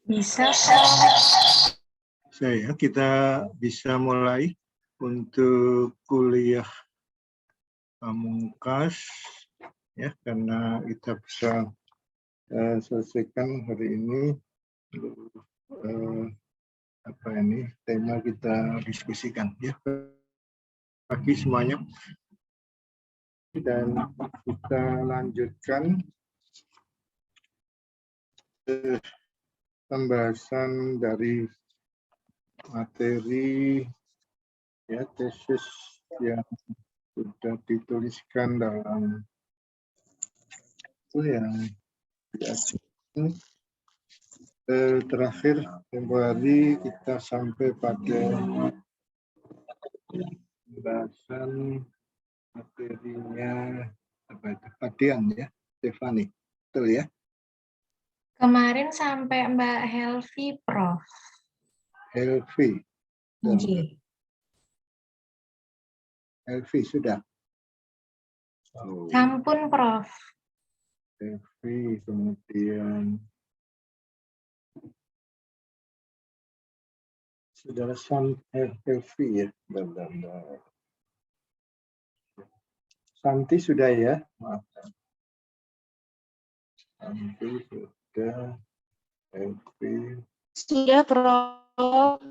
Bisa. Saya kita bisa mulai untuk kuliah pamungkas ya, karena kita bisa selesaikan hari ini tema kita diskusikan ya bagi semuanya, dan kita lanjutkan pembahasan dari materi ya tesis yang sudah dituliskan dalam itu yang diajukan. Terakhir tempoh hari kita sampai pada pembahasan materinya apa itu Adian ya, Stefani, betul ya? Kemarin sampai Mbak Helvi, Prof. Helvi. Helvi sudah. Oh. Sampun, Prof. Helvi, kemudian Saudara Helvi ya. Santi sudah ya, maaf. Santi sudah, Helvi. Sudah, Prof.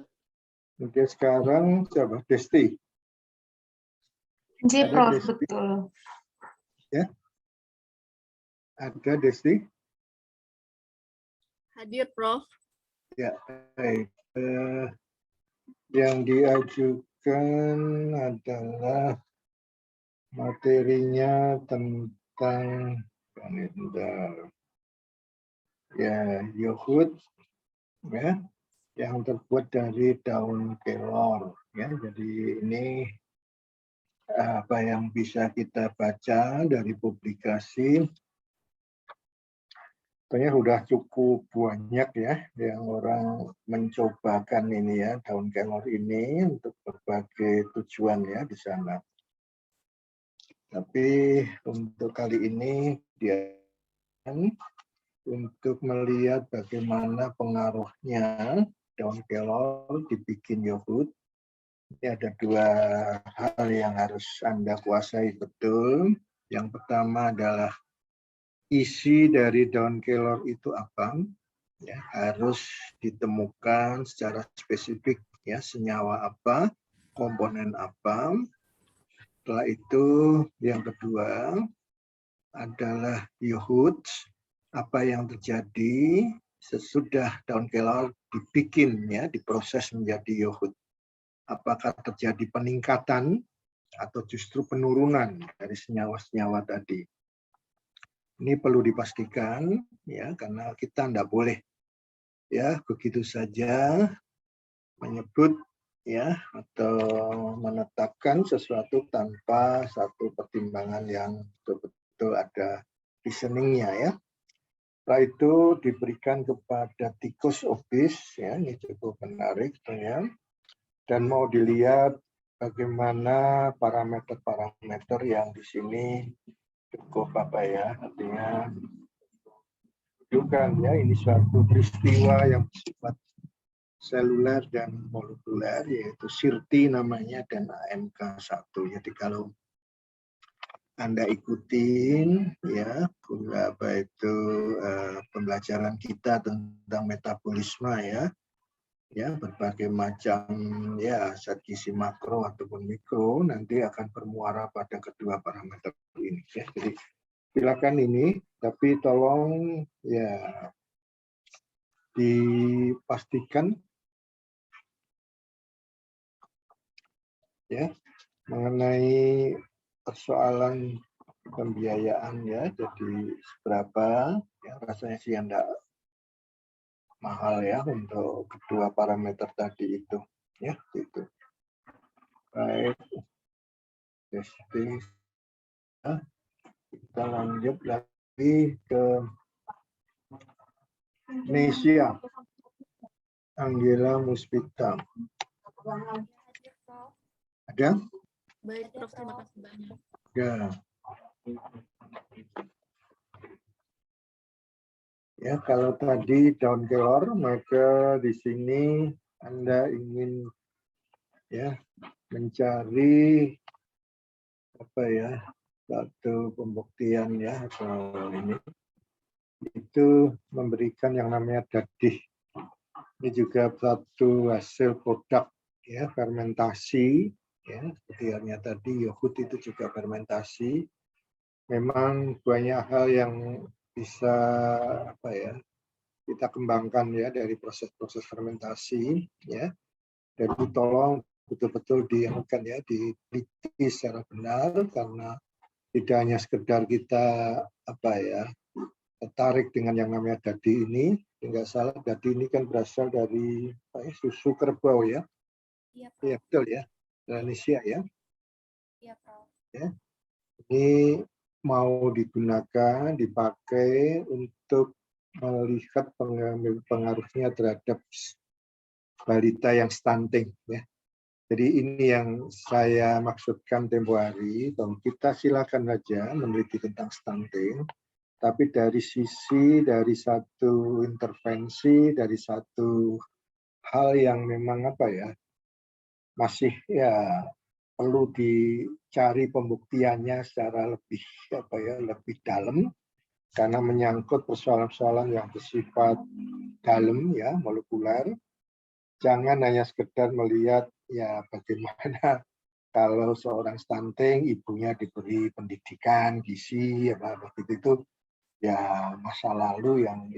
Kemudian sekarang siapa? Desti. Ji, Prof, Desti. betul. Ya. Ada Desti? Hadir, Prof. Ya, baik. Yang diajukan adalah materinya tentang ya yogurt ya yang terbuat dari daun kelor ya. Jadi ini apa yang bisa kita baca dari publikasi. Tentunya sudah cukup banyak ya yang orang mencobakan ini ya daun kelor ini untuk berbagai tujuan ya di sana. Tapi untuk kali ini dia untuk melihat bagaimana pengaruhnya daun kelor dibikin yogurt. Ini ada dua hal yang harus Anda kuasai betul. Yang pertama adalah isi dari daun kelor itu apa? Ya, harus ditemukan secara spesifik ya, senyawa apa, komponen apa. Setelah itu yang kedua adalah yogurt, apa yang terjadi sesudah daun kelor dibikin ya, diproses menjadi yogurt. Apakah terjadi peningkatan atau justru penurunan dari senyawa-senyawa tadi. Ini perlu dipastikan ya, karena kita tidak boleh ya begitu saja menyebut ya atau menetapkan sesuatu tanpa satu pertimbangan yang betul-betul ada reasoningnya ya. Setelah itu diberikan kepada tikus obes ya, ini cukup menarik ya. Dan mau dilihat bagaimana parameter-parameter yang di sini cukup apa ya, artinya menunjukkan ya ini suatu peristiwa yang bersifat seluler dan molekuler, yaitu SIRTI namanya dan AMK1. Jadi kalau Anda ikutin ya apa itu pembelajaran kita tentang metabolisme ya berbagai macam ya zat gizi makro ataupun mikro nanti akan bermuara pada kedua parameter ini ya. Jadi silakan ini, tapi tolong ya dipastikan ya mengenai persoalan pembiayaan ya. Jadi seberapa ya rasanya sih enggak mahal ya untuk kedua parameter tadi itu ya itu. Baik. Testing. Ya. Kita lanjut lagi ke Nesia Anggela Muspita. Ada? Baik, Prof. Terima kasih banyak. Ya. Ya, kalau tadi daun kelor, maka di sini Anda ingin ya mencari apa ya, satu pembuktian ya atau ini itu memberikan yang namanya dadih. Ini juga satu hasil produk ya fermentasi ya, seperti halnya tadi yogurt itu juga fermentasi. Memang banyak hal yang bisa apa ya kita kembangkan ya dari proses-proses fermentasi ya. Jadi tolong betul-betul dianukan ya, diteliti secara benar karena tidak hanya sekedar kita apa ya tertarik dengan yang namanya dadi ini. Enggak salah, dadi ini kan berasal dari susu kerbau ya. Iya, Prof. Iya betul ya, Indonesia ya. Iya, Prof. Ya. Ini mau digunakan, dipakai untuk melihat pengaruhnya terhadap balita yang stunting ya. Jadi ini yang saya maksudkan tempo hari, bahwa kita silakan saja meneliti tentang stunting, tapi dari sisi dari satu intervensi, dari satu hal yang memang apa ya, masih ya perlu dicari pembuktiannya secara lebih apa ya, lebih dalam karena menyangkut persoalan-persoalan yang bersifat dalam ya, molekuler. Jangan hanya sekedar melihat ya bagaimana kalau seorang stunting ibunya diberi pendidikan gizi apa begitu itu ya masa lalu yang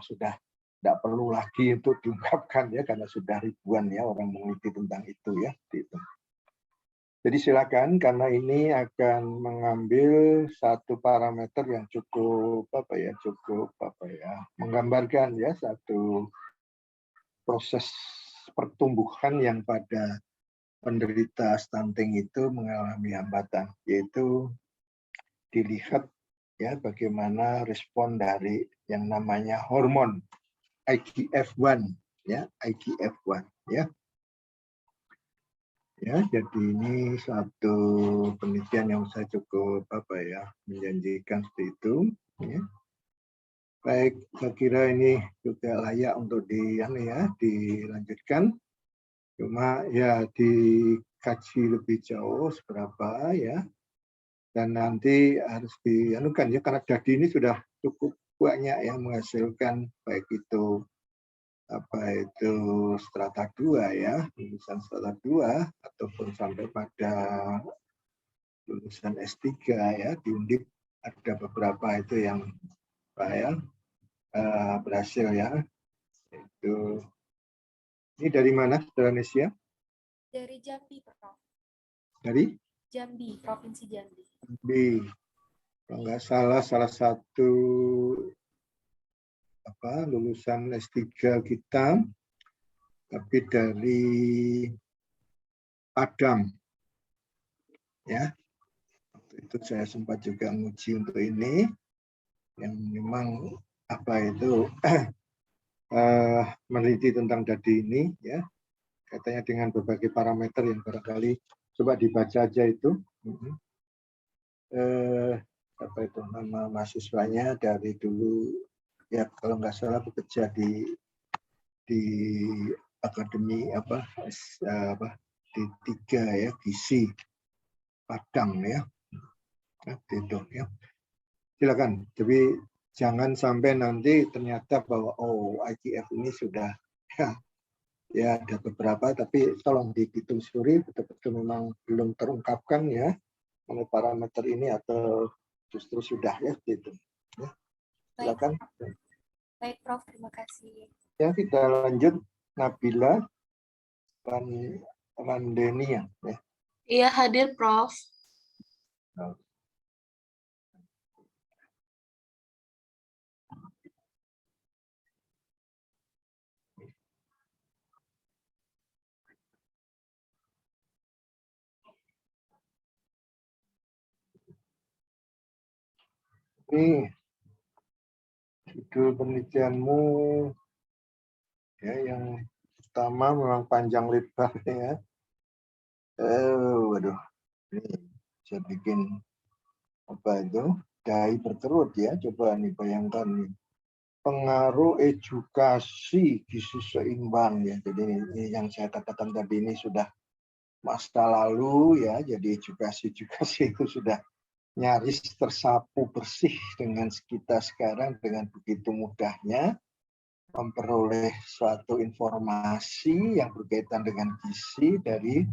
sudah tidak perlu lagi untuk diungkapkan ya karena sudah ribuan ya orang meneliti tentang itu ya gitu. Jadi silakan karena ini akan mengambil satu parameter yang cukup menggambarkan ya satu proses pertumbuhan yang pada penderita stunting itu mengalami hambatan, yaitu dilihat ya bagaimana respon dari yang namanya hormon IGF-1 ya, IGF-1 ya. Ya, jadi ini satu penelitian yang saya cukup menjanjikan seperti itu ya. Baik, saya kira ini juga layak untuk dilanjutkan. Cuma ya dikaji lebih jauh seberapa ya. Dan nanti harus dianukan ya karena dadi ini sudah cukup banyak yang menghasilkan baik itu strata 2 ya, lulusan strata 2 ataupun sampai pada lulusan S3 ya di Undip ada beberapa itu yang berhasil ya. Itu ini dari mana Saudara Nesia? Dari Jambi, Prof. Dari Jambi, Provinsi Jambi. Jambi. Kalau nggak salah satu lulusan S3 kita tapi dari Padang ya. Waktu itu saya sempat juga menguji untuk ini yang memang meneliti tentang dadi ini ya, katanya dengan berbagai parameter yang barangkali coba dibaca aja itu. Nama mahasiswanya dari dulu ya kalau nggak salah bekerja di akademi di 3 ya gizi Padang ya. Itu ya. Silakan. Tapi jangan sampai nanti ternyata bahwa IGF ini sudah ya ada beberapa tapi tolong ditelusuri betul-betul memang belum terungkapkan ya mengenai parameter ini atau justru sudah ya gitu. Ya. Silakan. Baik, Prof. Terima kasih. Ya, kita lanjut Nabila Randenia ya. Iya, hadir, Prof. Ini judul penelitianmu ya yang pertama memang panjang lebar ya. Waduh, ini saya bikin dahi berkerut ya. Coba nih bayangkan nih. pengaruh edukasi gizi seimbang ya. Jadi ini yang saya katakan tadi ini sudah masa lalu ya. Jadi edukasi itu sudah nyaris tersapu bersih dengan kita sekarang dengan begitu mudahnya memperoleh suatu informasi yang berkaitan dengan gizi dari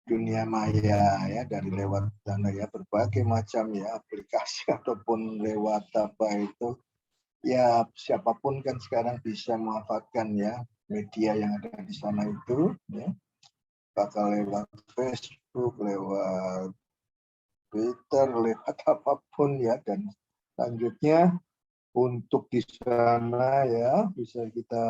dunia maya ya, dari lewat ya berbagai macam ya aplikasi ataupun lewat apa itu ya, siapapun kan sekarang bisa memanfaatkan ya media yang ada di sana itu ya, bakal lewat Facebook, lewat Twitter, lewat apapun ya, dan selanjutnya untuk di sana ya bisa kita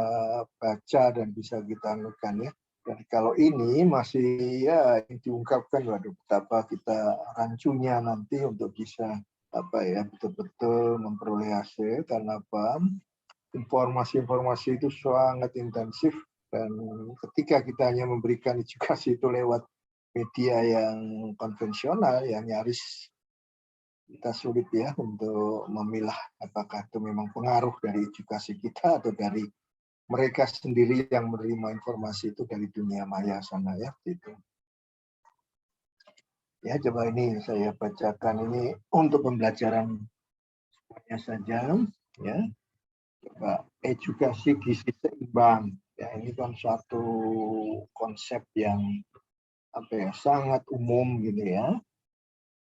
baca dan bisa kita anukan ya. Dan kalau ini masih ya diungkapkan, waduh betapa kita rancunya nanti untuk bisa apa ya betul-betul memperoleh hasil, karena apa? Informasi-informasi itu sangat intensif, dan ketika kita hanya memberikan edukasi itu lewat media yang konvensional yang nyaris kita sulit ya untuk memilah apakah itu memang pengaruh dari edukasi kita atau dari mereka sendiri yang menerima informasi itu dari dunia maya sana ya gitu. Ya coba ini saya bacakan ini untuk pembelajaran semuanya saja ya. Coba edukasi gizi seimbang ya, ini kan suatu konsep yang apa ya sangat umum gitu ya.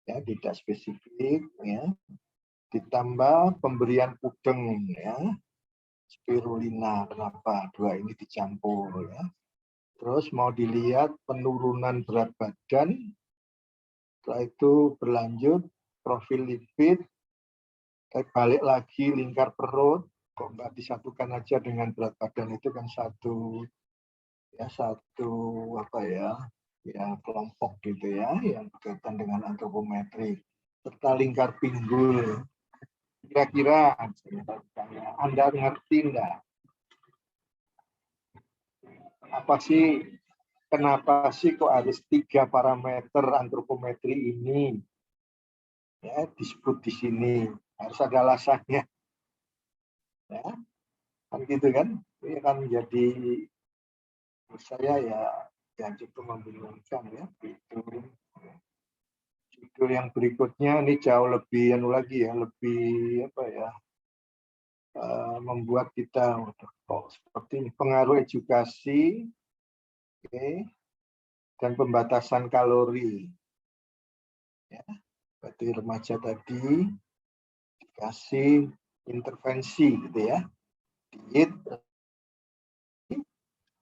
Ya tidak spesifik ya. Ditambah pemberian pudeng ya. Spirulina, kenapa dua ini dicampur ya. Terus mau dilihat penurunan berat badan, setelah itu berlanjut profil lipid, balik lagi lingkar perut, kok nggak disatukan aja dengan berat badan, itu kan satu apa ya kelompok gitu ya yang berkaitan dengan antropometri, serta lingkar pinggul. Kira-kira Anda ngerti nggak apa sih, kenapa sih kok harus 3 parameter antropometri ini ya disebut di sini, harus ada alasannya ya kan gitu kan. Ini kan menjadi menurut saya ya cukup membingungkan ya gitu. Judul yang berikutnya ini jauh lebih lagi ya, lebih apa ya, membuat kita seperti ini, pengaruh edukasi dan pembatasan kalori ya. Berarti remaja tadi dikasih intervensi gitu ya, diet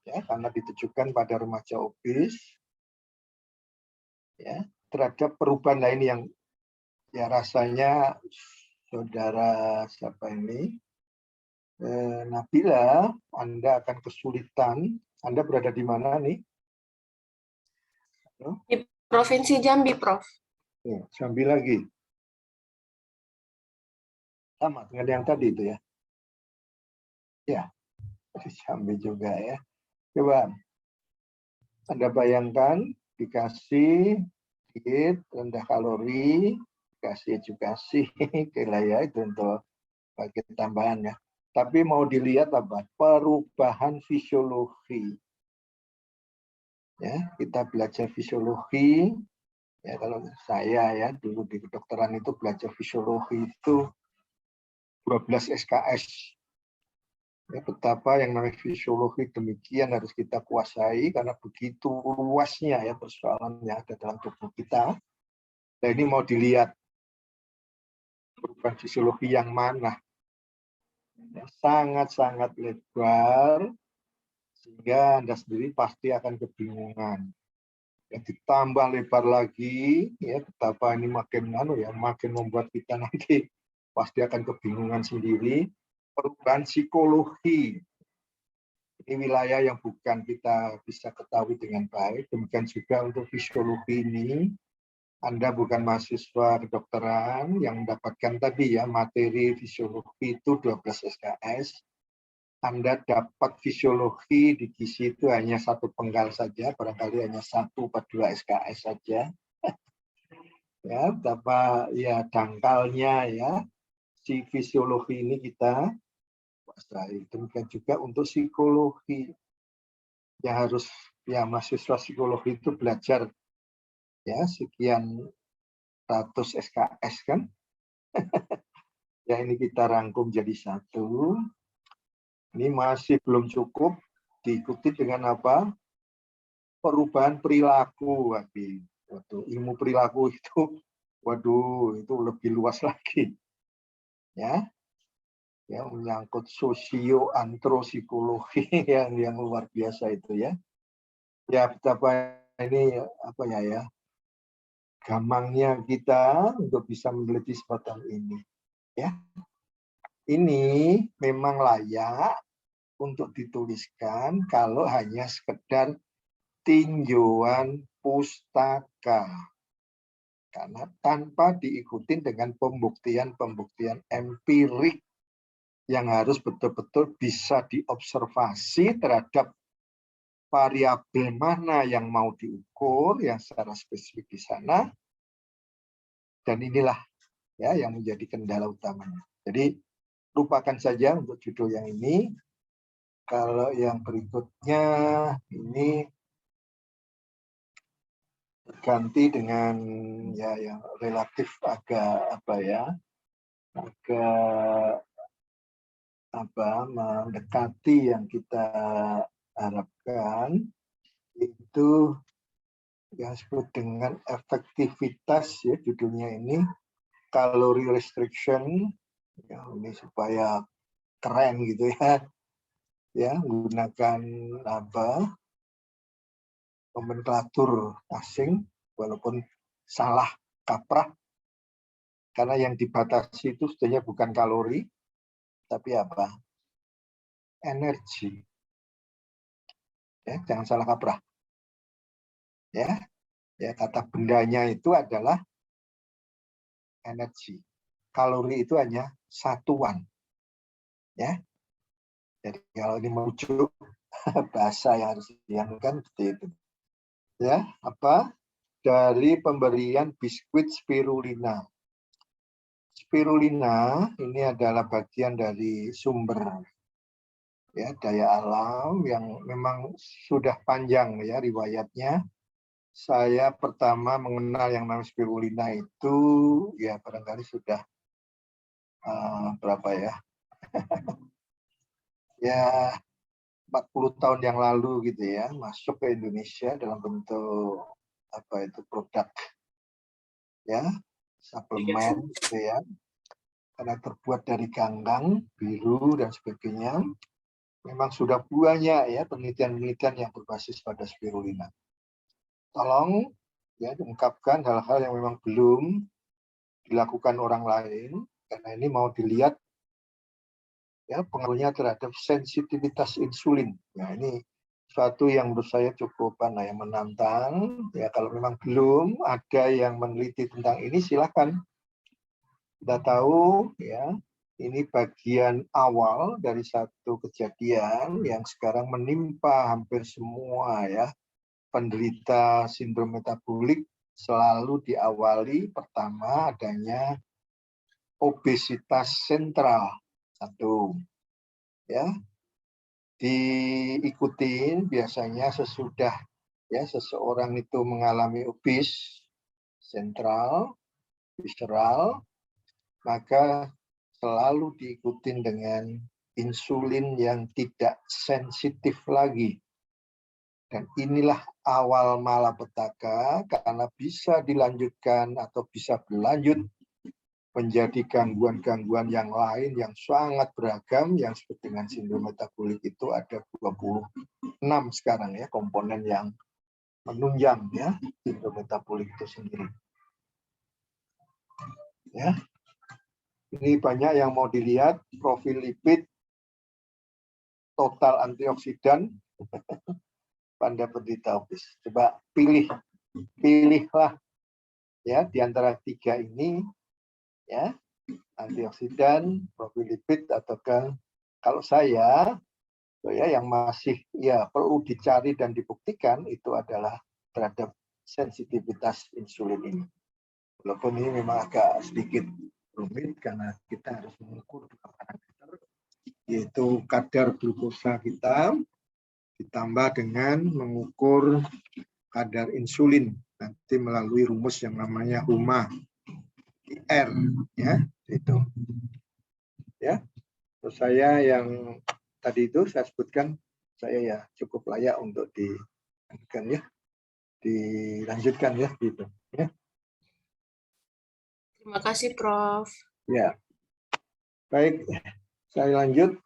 ya, karena ditujukan pada remaja obes ya, terhadap perubahan lain yang ya rasanya saudara siapa ini Nabila, Anda akan kesulitan. Anda berada di mana nih? Di Provinsi Jambi, Prof. Jambi lagi. Sama dengan yang tadi itu ya. Ya, Jambi juga ya. Coba Anda bayangkan dikasih diet rendah kalori, dikasih edukasi, kira ya itu untuk bagi tambahan ya. Tapi mau dilihat apa? Perubahan fisiologi. Ya, kita belajar fisiologi. Ya, kalau saya ya dulu di kedokteran itu belajar fisiologi itu 12 SKS. Ya, betapa yang namanya fisiologi demikian harus kita kuasai karena begitu luasnya ya persoalan yang ada dalam tubuh kita. Nah ini mau dilihat perubahan fisiologi yang mana. Ya, sangat-sangat lebar sehingga Anda sendiri pasti akan kebingungan. Ya, ditambah lebar lagi ya betapa ini makin makin membuat kita nanti pasti akan kebingungan sendiri. Perubahan psikologi ini wilayah yang bukan kita bisa ketahui dengan baik. Demikian juga untuk fisiologi ini, Anda bukan mahasiswa kedokteran yang mendapatkan tadi ya materi fisiologi itu 12 SKS. Anda dapat fisiologi di gizi itu hanya satu penggal saja, barangkali hanya 1/2 SKS saja. Ya, betapa ya dangkalnya ya si fisiologi ini kita menguasai. Demikian juga untuk psikologi. Ya harus, ya mahasiswa psikologi itu belajar ya sekian ratus SKS kan. Ya ini kita rangkum jadi satu. Ini masih belum cukup, diikuti dengan apa? Perubahan perilaku. Waduh, ilmu perilaku itu, waduh, itu lebih luas lagi. Ya, menyangkut sosio antropsikologi yang luar biasa itu ya. Ya betapa ini apa ya gampangnya kita untuk bisa meneliti semacam ini. Ya, ini memang layak untuk dituliskan kalau hanya sekedar tinjauan pustaka. Karena tanpa diikuti dengan pembuktian-pembuktian empirik yang harus betul-betul bisa diobservasi terhadap variabel mana yang mau diukur, yang secara spesifik di sana. Dan inilah ya yang menjadi kendala utamanya. Jadi lupakan saja untuk judul yang ini. Kalau yang berikutnya ini ganti dengan ya yang relatif agak mendekati yang kita harapkan, itu yang disebut dengan efektivitas ya judulnya ini, calorie restriction ya, ini supaya keren gitu ya menggunakan nomenklatur asing walaupun salah kaprah, karena yang dibatasi itu sebenarnya bukan kalori tapi energi ya, jangan salah kaprah ya kata bendanya itu adalah energi, kalori itu hanya satuan ya. Jadi kalau ini merujuk bahasa yang harus diangkat seperti itu ya, dari pemberian biskuit spirulina. Spirulina ini adalah bagian dari sumber ya daya alam yang memang sudah panjang ya riwayatnya. Saya pertama mengenal yang namanya spirulina itu ya barangkali sudah berapa ya? Ya 40 tahun yang lalu gitu ya, masuk ke Indonesia dalam bentuk produk ya, suplemen gitu ya. Karena terbuat dari ganggang biru dan sebagainya. Memang sudah banyak ya penelitian-penelitian yang berbasis pada spirulina. Tolong ya diungkapkan hal-hal yang memang belum dilakukan orang lain, karena ini mau dilihat ya pengaruhnya terhadap sensitivitas insulin. Nah ini suatu yang menurut saya cukup menantang. Ya kalau memang belum ada yang meneliti tentang ini, silakan. Kita tahu ya ini bagian awal dari satu kejadian yang sekarang menimpa hampir semua ya penderita sindrom metabolik, selalu diawali pertama adanya obesitas sentral. Satu ya, diikutin biasanya sesudah ya seseorang itu mengalami obes sentral visceral, maka selalu diikutin dengan insulin yang tidak sensitif lagi. Dan inilah awal malapetaka, karena bisa dilanjutkan atau bisa berlanjut menjadi gangguan-gangguan yang lain yang sangat beragam, yang disebut dengan sindrom metabolik itu ada 26 sekarang ya komponen yang menunjang ya sindrom metabolik itu sendiri. Ya. Ini banyak yang mau dilihat profil lipid, total antioksidan pada penderita obes. Coba pilihlah ya di antara tiga ini ya, antioksidan, profil lipid, ataukah kalau saya ya yang masih ya perlu dicari dan dibuktikan itu adalah terhadap sensitivitas insulin ini. Walaupun ini memang agak sedikit rumit karena kita harus mengukur dua parameter yaitu kadar glukosa kita ditambah dengan mengukur kadar insulin nanti melalui rumus yang namanya HUMA IR, ya, itu. Ya. Terus saya yang tadi itu saya sebutkan, saya ya cukup layak untuk dilanjutkan ya, gitu. Ya. Terima kasih, Prof. Ya. Baik, saya lanjut.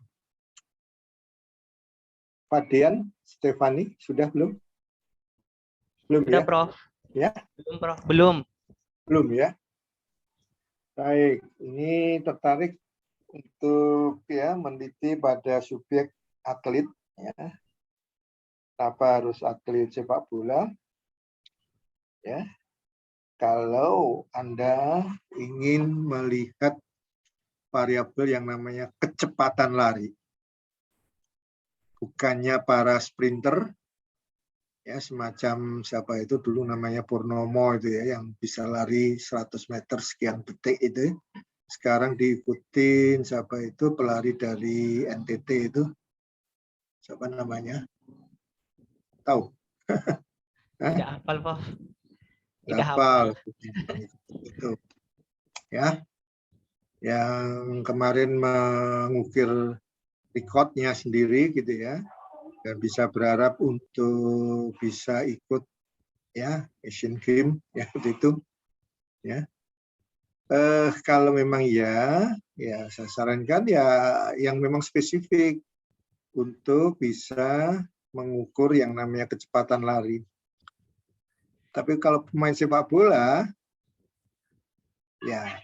Fadian, Stefani, sudah belum? Belum Sudah, ya? Prof. Ya? Belum, Prof. Belum. Belum ya? Baik, ini tertarik untuk ya meneliti pada subjek atlet ya. Kenapa harus atlet sepak bola? Ya. Kalau Anda ingin melihat variabel yang namanya kecepatan lari. Bukannya para sprinter ya, semacam siapa itu dulu namanya Purnomo itu ya, yang bisa lari 100 meter sekian detik itu. Sekarang diikutin siapa itu pelari dari NTT itu, siapa namanya? Tahu? Tidak hafal, Prof. Tidak Hafal hafal. itu ya, yang kemarin mengukir rekodnya sendiri gitu ya, dan bisa berharap untuk bisa ikut ya Asian Games ya itu ya. Kalau memang ya saya sarankan ya yang memang spesifik untuk bisa mengukur yang namanya kecepatan lari. Tapi kalau pemain sepak bola, ya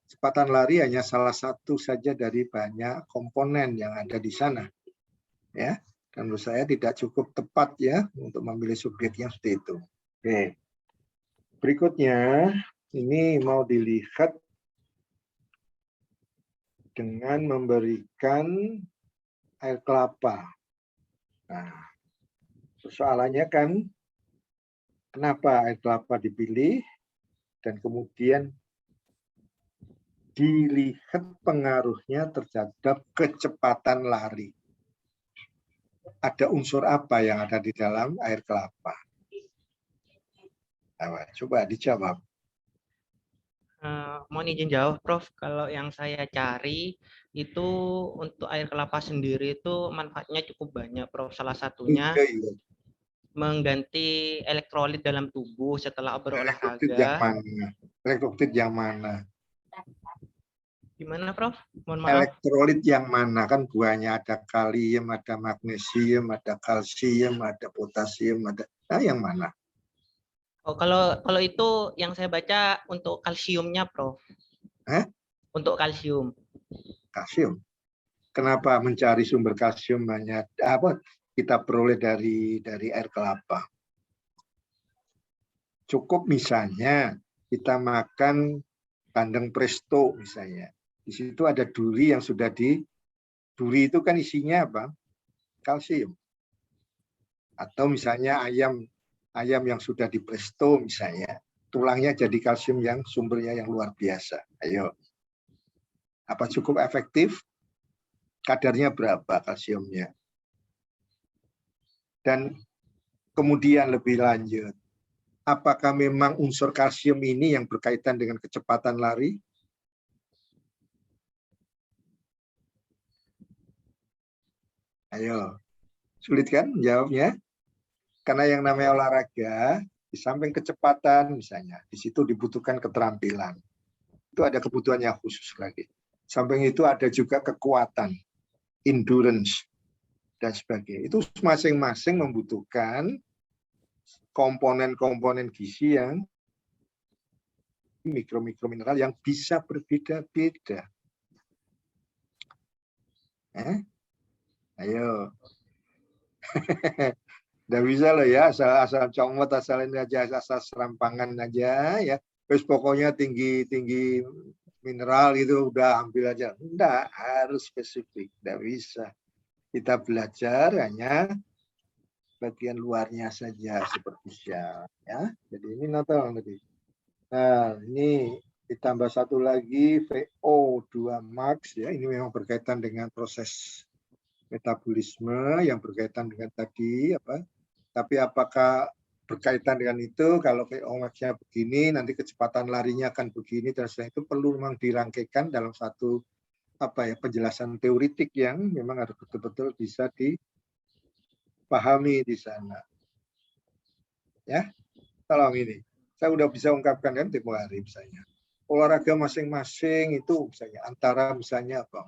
kecepatan lari hanya salah satu saja dari banyak komponen yang ada di sana. Ya, dan menurut saya tidak cukup tepat ya untuk memilih subjek yang seperti itu. Oke. Berikutnya, ini mau dilihat dengan memberikan air kelapa. Nah, persoalannya kan kenapa air kelapa dipilih dan kemudian dilihat pengaruhnya terhadap kecepatan lari. Ada unsur apa yang ada di dalam air kelapa? Nah, coba dijawab. Mohon izin jawab, Prof. Kalau yang saya cari itu untuk air kelapa sendiri itu manfaatnya cukup banyak, Prof. Salah satunya mengganti elektrolit dalam tubuh setelah Elektrolit yang berolahraga. mana? Elektrolit yang mana? Gimana, Prof? Mohon maaf. Elektrolit yang mana? Kan buahnya ada kalium, ada magnesium, ada kalsium, ada potasium, ada yang mana? Oh, kalau itu yang saya baca untuk kalsiumnya, Prof. Untuk kalsium. Kalsium. Kenapa mencari sumber kalsium banyak kita peroleh dari air kelapa? Cukup misalnya kita makan kandang presto misalnya. Di situ ada duri yang sudah duri itu kan isinya apa? Kalsium. Atau misalnya ayam yang sudah di presto misalnya, tulangnya jadi kalsium yang sumbernya yang luar biasa. Ayo. Apa cukup efektif? Kadarnya berapa kalsiumnya? Dan kemudian lebih lanjut, apakah memang unsur kalsium ini yang berkaitan dengan kecepatan lari? Ayo, sulit kan jawabnya? Karena yang namanya olahraga, di samping kecepatan misalnya, di situ dibutuhkan keterampilan. Itu ada kebutuhan yang khusus lagi. Samping itu ada juga kekuatan, endurance, dan sebagainya. Itu masing-masing membutuhkan komponen-komponen gizi yang mikro-mikromineral yang bisa berbeda-beda. Ayo. Nggak bisa loh ya, asal comot, asalin aja, asal serampangan aja ya. Terus pokoknya tinggi mineral itu udah ambil aja. Enggak, harus spesifik. Nggak bisa. Kita belajar hanya bagian luarnya saja, superficial ya. Jadi ini notol tadi. Nah, ini Ditambah satu lagi VO2 max ya, ini memang berkaitan dengan proses metabolisme yang berkaitan dengan tadi apa. Tapi apakah berkaitan dengan itu kalau VO max-nya begini, nanti kecepatan larinya akan begini dan setelah itu perlu memang dirangkaikan dalam satu apa ya penjelasan teoritik yang memang harus betul-betul bisa dipahami di sana. Ya, tolong ini. Saya udah bisa ungkapkan kan tempo hari misalnya. Olahraga masing-masing itu misalnya antara misalnya apa?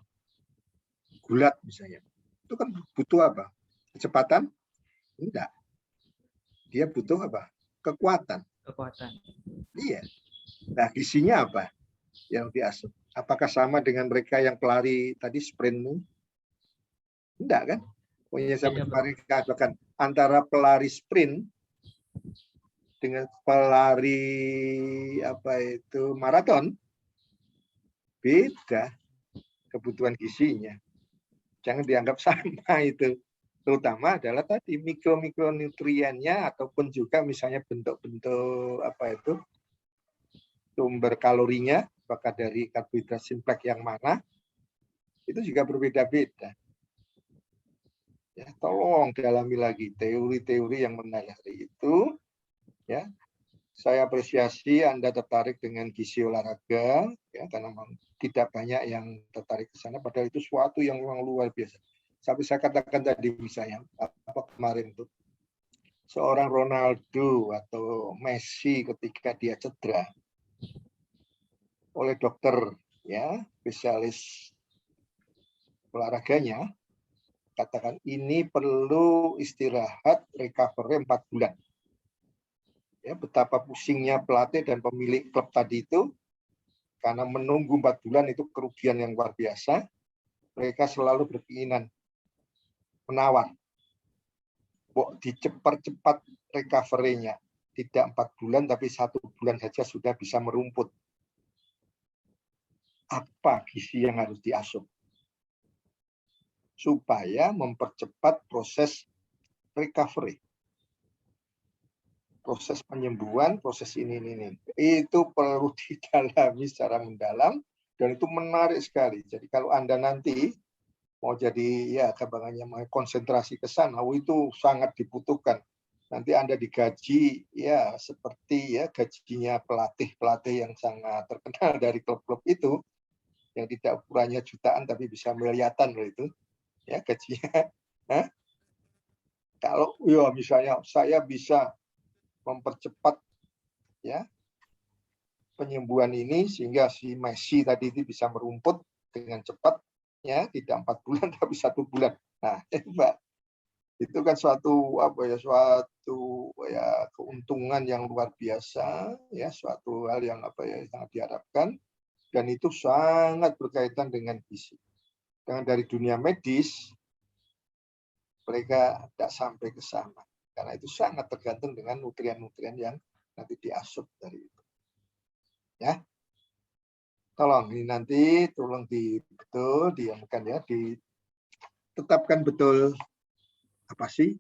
Gulat misalnya. Itu kan butuh apa? Kecepatan? Enggak. Dia butuh apa? Kekuatan. Kekuatan. Iya. Nah, isinya apa yang diasup? Apakah sama dengan mereka yang pelari tadi sprintmu? Enggak kan? Pokoknya sampai kemarin katakan antara pelari sprint dengan pelari apa itu maraton beda kebutuhan gizinya. Jangan dianggap sama itu. Terutama adalah tadi mikronutriennya ataupun juga misalnya bentuk-bentuk apa itu sumber kalorinya, apakah dari karbohidrat simpleks yang mana, itu juga berbeda-beda. Ya, tolong dalami lagi teori-teori yang menarik itu. Ya, saya apresiasi Anda tertarik dengan gizi olahraga, ya, karena memang tidak banyak yang tertarik ke sana, padahal itu suatu yang memang luar biasa. Sampai saya katakan tadi misalnya, apa kemarin itu, seorang Ronaldo atau Messi ketika dia cedera oleh dokter, ya, spesialis olahraganya, katakan ini perlu istirahat recovery 4 bulan. Ya, betapa pusingnya pelatih dan pemilik klub tadi itu karena menunggu 4 bulan itu kerugian yang luar biasa. Mereka selalu berkeinginan menawar, dicepat-cepat recovery-nya, tidak 4 bulan tapi 1 bulan saja sudah bisa merumput. Apa gizi yang harus diasup supaya mempercepat proses recovery? Proses penyembuhan, proses ini itu perlu didalami secara mendalam dan itu menarik sekali. Jadi kalau Anda nanti mau jadi ya gampangannya mau konsentrasi ke sana, itu sangat dibutuhkan. Nanti Anda digaji ya seperti ya gajinya pelatih yang sangat terkenal dari klub-klub itu yang tidak ukurannya jutaan tapi bisa miliaran loh itu. Ya gajinya. Kalau ya misalnya saya bisa mempercepat ya penyembuhan ini sehingga si Messi tadi itu bisa merumput dengan cepat ya tidak 4 bulan tapi 1 bulan. Nah, Mbak, itu kan suatu apa ya suatu ya keuntungan yang luar biasa ya suatu hal yang apa ya sangat diharapkan dan itu sangat berkaitan dengan gizi. Dengan dari dunia medis mereka tidak sampai ke sana. Karena itu sangat tergantung dengan nutrien-nutrien yang nanti diasup dari itu. Ya, tolong ini nanti tolong betul diamkan ya, ditetapkan betul apa sih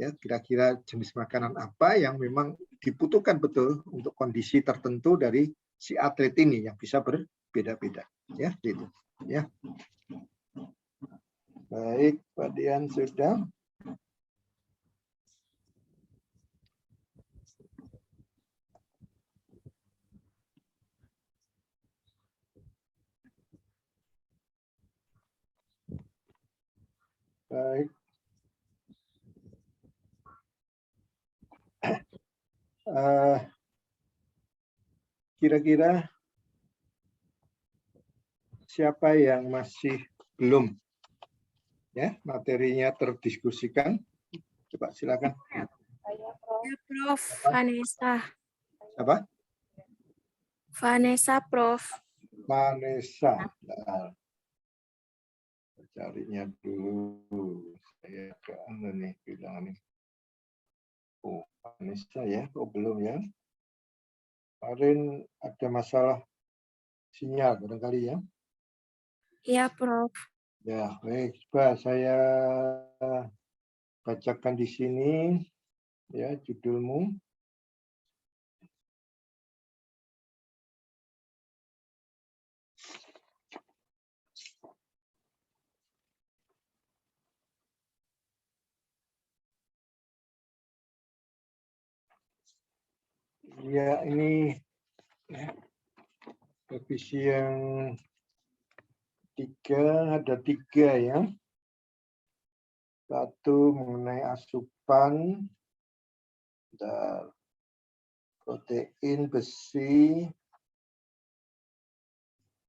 ya kira-kira jenis makanan apa yang memang dibutuhkan betul untuk kondisi tertentu dari si atlet ini yang bisa berbeda-beda ya gitu ya. Baik, Pak Dian sudah. Baik. Kira-kira siapa yang masih belum ya materinya terdiskusikan? Coba silakan. Ya, Prof. Vanessa. Apa? Vanessa, Prof. Vanessa. Nah, carinya dulu. Saya ke nih bilang nih. Oh, Vanessa ya, kok belum ya? Kemarin ada masalah sinyal barangkali ya. Iya, Prof. Ya, baik. Coba saya bacakan di sini ya judulmu. Ya, ini ya, revisi yang ada tiga ya. Satu mengenai asupan dan protein, besi.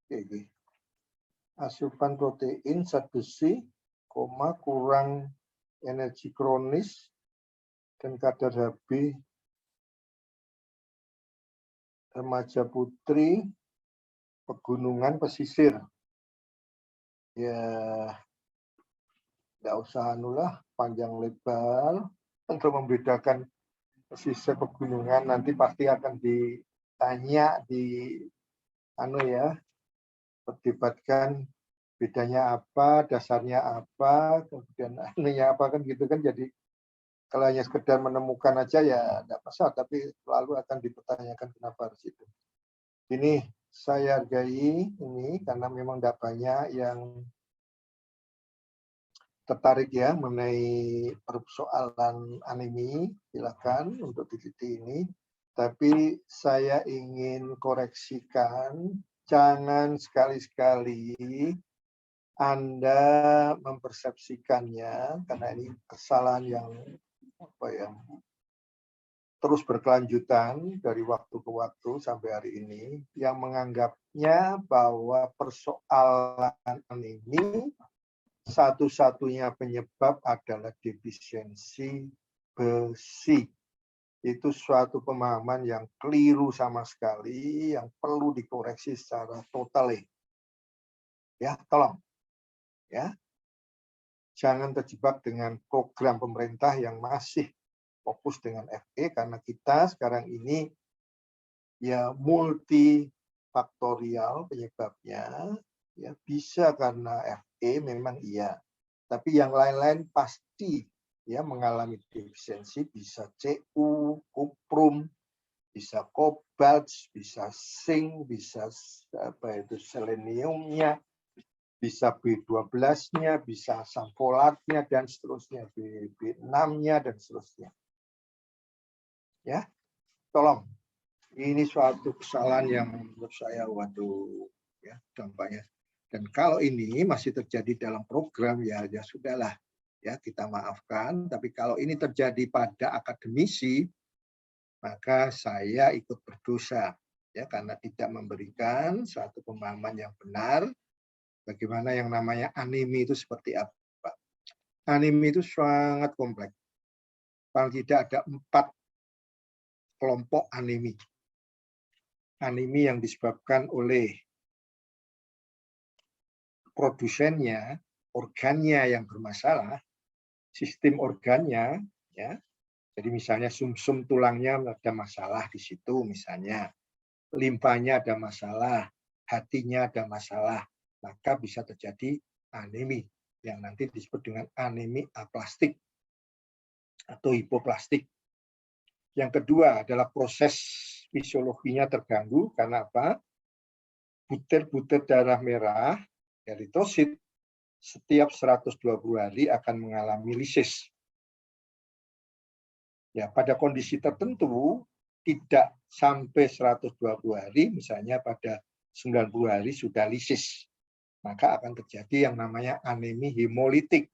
Oke. Asupan protein, zat besi, kurang energi kronis, dan kadar Hb remaja putri, pegunungan, pesisir. Ya, tidak usah anulah panjang lebar untuk membedakan pesisir pegunungan, nanti pasti akan ditanya perdebatkan bedanya apa, dasarnya apa, kemudian anunya apa kan gitu kan. Jadi kalau hanya sekedar menemukan aja ya tidak masalah, tapi selalu akan dipertanyakan kenapa harus itu. Ini saya hargai ini karena memang tidak banyak yang tertarik ya mengenai persoalan anemi, silakan untuk teliti ini. Tapi saya ingin koreksikan, jangan sekali-sekali Anda mempersepsikannya, karena ini kesalahan yang terus berkelanjutan dari waktu ke waktu sampai hari ini, yang menganggapnya bahwa persoalan anemi satu-satunya penyebab adalah defisiensi besi. Itu suatu pemahaman yang keliru sama sekali, yang perlu dikoreksi secara total. Ya, tolong. Ya. Jangan terjebak dengan program pemerintah yang masih fokus dengan FE, karena kita sekarang ini ya multifaktorial penyebabnya. Ya, bisa karena FE memang iya. Tapi yang lain-lain pasti ya mengalami defisiensi, bisa Cu, kuprum, bisa kobalt, bisa zinc, bisa seleniumnya, bisa B12-nya, bisa asam folatnya dan seterusnya, B6-nya dan seterusnya. Ya, tolong. Ini suatu kesalahan yang menurut saya waduh ya dampaknya. Dan kalau ini masih terjadi dalam program ya sudahlah. Ya, kita maafkan, tapi kalau ini terjadi pada akademisi, maka saya ikut berdosa ya, karena tidak memberikan suatu pemahaman yang benar bagaimana yang namanya anemi itu seperti apa. Anemi itu sangat kompleks. Paling tidak ada 4 kelompok anemi. Anemi yang disebabkan oleh produsennya, organnya yang bermasalah, sistem organnya, ya. Jadi misalnya sumsum tulangnya ada masalah di situ, misalnya limfanya ada masalah, hatinya ada masalah, maka bisa terjadi anemi yang nanti disebut dengan anemi aplastik atau hipoplastik. Yang kedua adalah proses fisiologinya terganggu karena apa? Butir-butir darah merah, eritrosit, setiap 120 hari akan mengalami lisis. Ya, pada kondisi tertentu tidak sampai 120 hari, misalnya pada 90 hari sudah lisis. Maka akan terjadi yang namanya anemi hemolitik.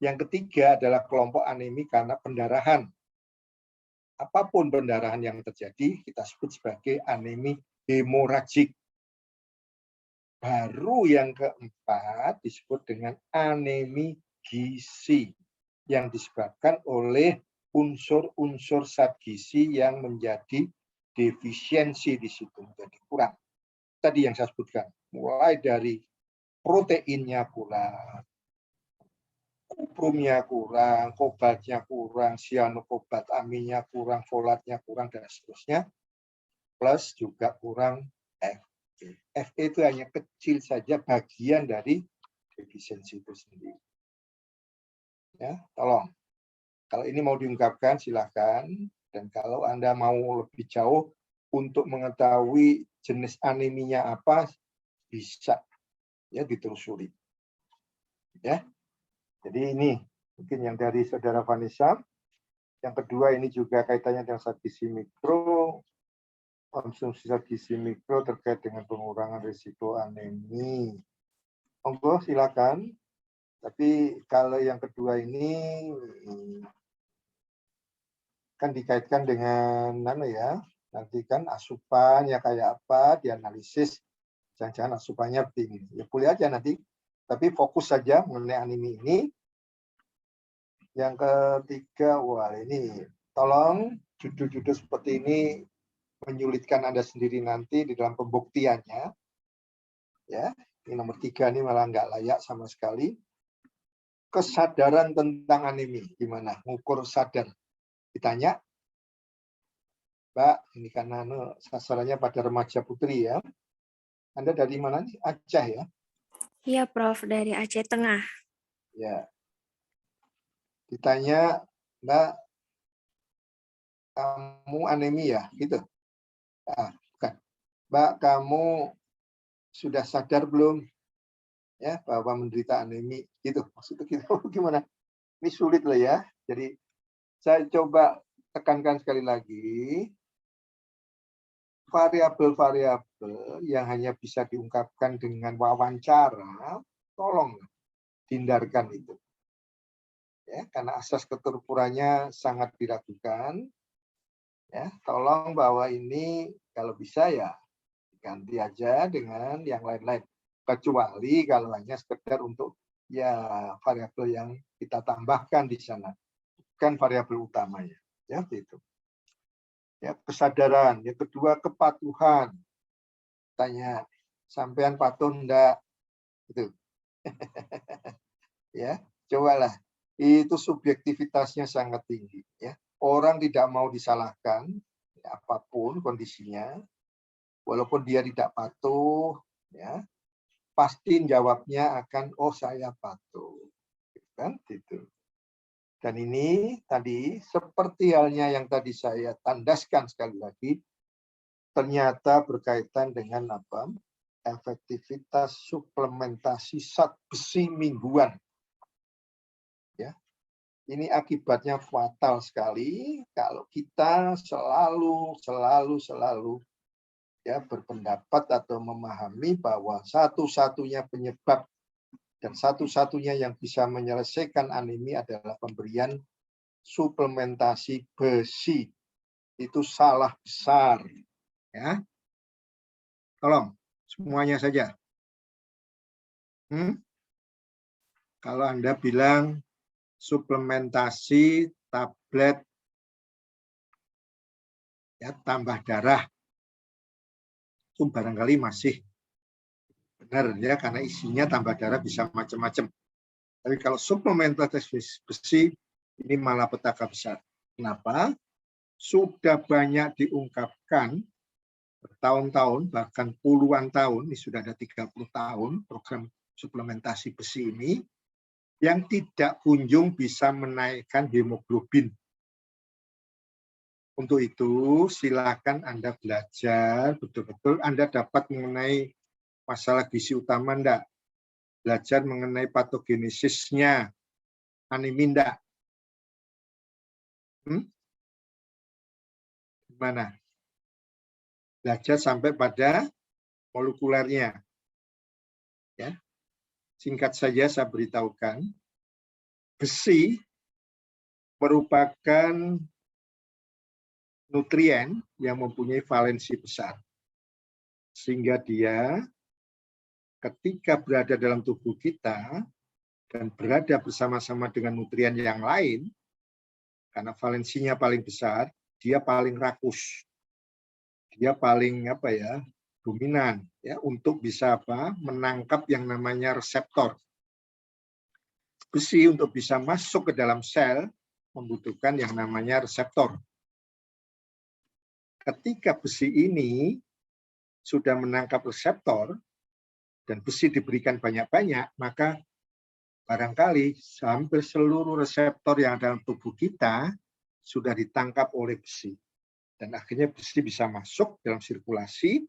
Yang ketiga adalah kelompok anemi karena pendarahan. Apapun pendarahan yang terjadi, kita sebut sebagai anemi hemoragik. Baru yang keempat disebut dengan anemi gizi, yang disebabkan oleh unsur-unsur zat gizi yang menjadi defisiensi di situ, menjadi kurang. Tadi yang saya sebutkan, mulai dari proteinnya kurang, kuprumnya kurang, kobaltnya kurang, sianokobalt aminnya kurang, folatnya kurang, dan seterusnya, plus juga kurang Fe. Fe itu hanya kecil saja bagian dari defisiensi itu sendiri. Ya, tolong. Kalau ini mau diungkapkan, silakan. Dan kalau Anda mau lebih jauh untuk mengetahui jenis aneminya apa, bisa ya ditelusuri. Ya. Jadi ini mungkin yang dari Saudara Vanessa. Yang kedua ini juga kaitannya dengan zat gizi mikro. Konsumsi zat gizi mikro terkait dengan pengurangan risiko anemi. Monggo silakan. Tapi kalau yang kedua ini kan dikaitkan dengan nanti kan asupan ya kayak apa, dianalisis, jangan-jangan asupannya tinggi. Ya boleh aja nanti, tapi fokus saja mengenai anemi ini. Yang ketiga, wah ini tolong judul-judul seperti ini menyulitkan Anda sendiri nanti di dalam pembuktiannya. Ya, ini nomor 3 ini malah nggak layak sama sekali. Kesadaran tentang anemi, gimana? Ngukur sadar. Ditanya, Mbak, ini karena sasarannya pada remaja putri ya. Anda dari mana nih? Aceh ya? Iya, Prof. Dari Aceh Tengah. Ya. Ditanya, Mbak, kamu anemi ya? Gitu. Bukan. Mbak, kamu sudah sadar belum ya bahwa menderita anemi? Gitu. Maksudnya gitu. Gimana? Ini sulit lah ya. Jadi saya coba tekankan sekali lagi. Variabel-variabel yang hanya bisa diungkapkan dengan wawancara, tolong hindarkan itu. Ya, karena asas keterukurannya sangat diragukan. Ya, tolong bahwa ini kalau bisa ya ganti aja dengan yang lain-lain. Kecuali kalau hanya sekedar untuk ya variabel yang kita tambahkan di sana, bukan variabel utamanya. Ya, itu. Ya, kesadaran. Yang kedua, kepatuhan. Tanya, sampean patuh enggak? Gitu. Ya, cobalah. Itu subjektivitasnya sangat tinggi. Ya, orang tidak mau disalahkan, ya, apapun kondisinya, walaupun dia tidak patuh, ya, pasti jawabnya akan, oh saya patuh, kan? Gitu. Dan ini tadi seperti halnya yang tadi saya tandaskan sekali lagi, ternyata berkaitan dengan apa? Efektivitas suplementasi zat besi mingguan. Ya. Ini akibatnya fatal sekali kalau kita selalu ya berpendapat atau memahami bahwa satu-satunya penyebab dan satu-satunya yang bisa menyelesaikan anemi adalah pemberian suplementasi besi. Itu salah besar. Ya. Tolong, semuanya saja. Kalau Anda bilang suplementasi tablet ya tambah darah, itu barangkali masih benar ya, karena isinya tambah darah bisa macam-macam. Tapi kalau suplementasi besi, ini malah petaka besar. Kenapa? Sudah banyak diungkapkan bertahun-tahun, bahkan puluhan tahun, ini sudah ada 30 tahun program suplementasi besi ini, yang tidak kunjung bisa menaikkan hemoglobin. Untuk itu, silakan Anda belajar, betul-betul Anda dapat mengenai masalah gizi utama enggak? Belajar mengenai patogenesisnya, anemi enggak? Gimana? Belajar sampai pada molekulernya. Ya. Singkat saja saya beritahukan, besi merupakan nutrien yang mempunyai valensi besar. Sehingga dia ketika berada dalam tubuh kita dan berada bersama-sama dengan nutrien yang lain, karena valensinya paling besar, dia paling rakus. Dia paling dominan ya untuk bisa menangkap yang namanya reseptor. Besi untuk bisa masuk ke dalam sel membutuhkan yang namanya reseptor. Ketika besi ini sudah menangkap reseptor dan besi diberikan banyak-banyak, maka barangkali hampir seluruh reseptor yang ada dalam tubuh kita sudah ditangkap oleh besi. Dan akhirnya besi bisa masuk dalam sirkulasi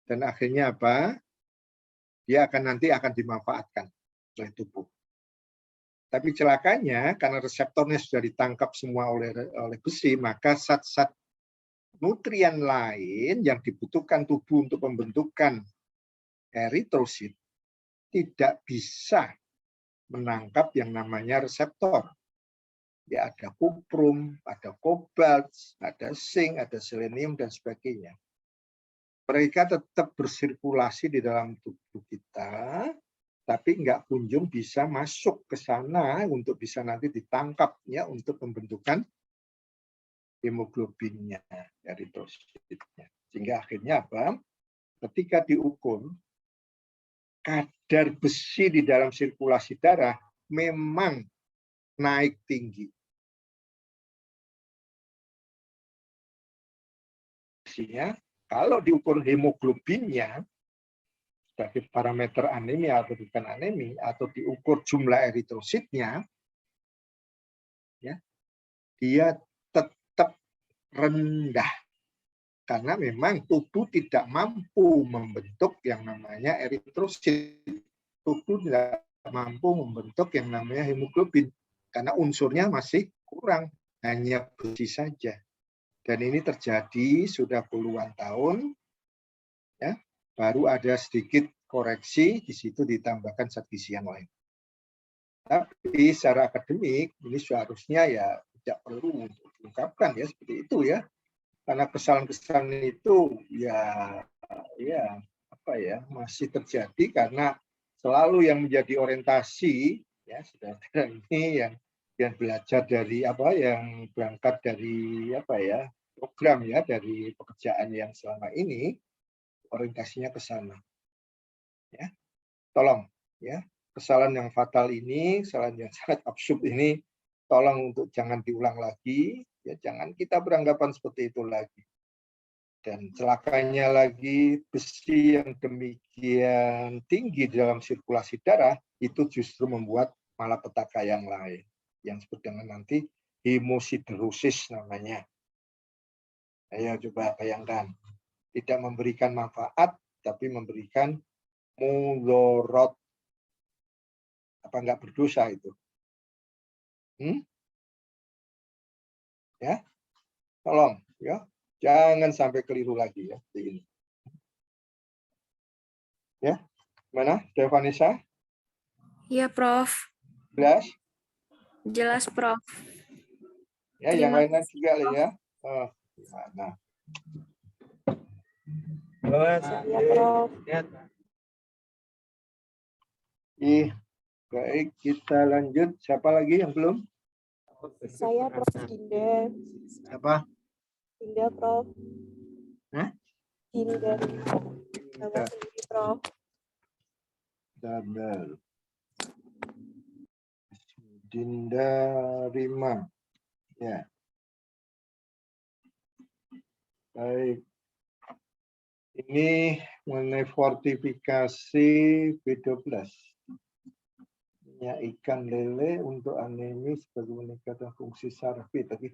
dan akhirnya Dia nanti akan dimanfaatkan oleh tubuh. Tapi celakanya karena reseptornya sudah ditangkap semua oleh besi, maka zat-zat nutrien lain yang dibutuhkan tubuh untuk pembentukan eritrosit tidak bisa menangkap yang namanya reseptor. Ya, ada kuprum, ada kobalt, ada zinc, ada selenium, dan sebagainya. Mereka tetap bersirkulasi di dalam tubuh kita, tapi nggak kunjung bisa masuk ke sana untuk bisa nanti ditangkap ya untuk pembentukan hemoglobinnya, eritrositnya. Sehingga akhirnya apa? Ketika diukur, kadar besi di dalam sirkulasi darah memang naik tinggi. Besinya, kalau diukur hemoglobinnya, sebagai parameter anemia atau bukan anemia, atau diukur jumlah eritrositnya, ya, dia tetap rendah. Karena memang tubuh tidak mampu membentuk yang namanya eritrosit. Tubuh tidak mampu membentuk yang namanya hemoglobin. Karena unsurnya masih kurang, hanya besi saja. Dan ini terjadi sudah puluhan tahun, ya, baru ada sedikit koreksi, di situ ditambahkan zat gizi yang lain. Tapi secara akademik, ini seharusnya ya tidak perlu diungkapkan ya seperti itu ya. Karena kesalahan-kesalahan itu ya apa ya masih terjadi karena selalu yang menjadi orientasi ya saudara ini yang belajar dari apa yang berangkat dari apa ya program ya dari pekerjaan yang selama ini orientasinya ke sana. Ya. Tolong ya, kesalahan yang fatal ini, kesalahan yang sangat absurd ini tolong untuk jangan diulang lagi, ya jangan kita beranggapan seperti itu lagi. Dan celakanya lagi besi yang demikian tinggi dalam sirkulasi darah itu justru membuat malapetaka yang lain yang disebut dengan nanti hemosiderosis namanya. Ayo coba bayangkan, tidak memberikan manfaat tapi memberikan mudorot. Apa enggak berdosa itu? Ya, tolong ya, jangan sampai keliru lagi ya ini. Ya, mana Devanisa? Iya, Prof. Jelas? Jelas, Prof. Ya, yang Terima lain-lain juga lah ya. Oh, gimana? Iya, Prof. Baik, kita lanjut. Siapa lagi yang belum? Saya Prof. Dinda. Siapa? Dinda, Prof. Hah? Dinda. Nama sendiri, Prof. Sabar. Dinda Rima. Ya. Baik. Ini mengenai fortifikasi B12. Minyak ikan lele untuk anemi sebagai meningkatkan fungsi saraf tadi.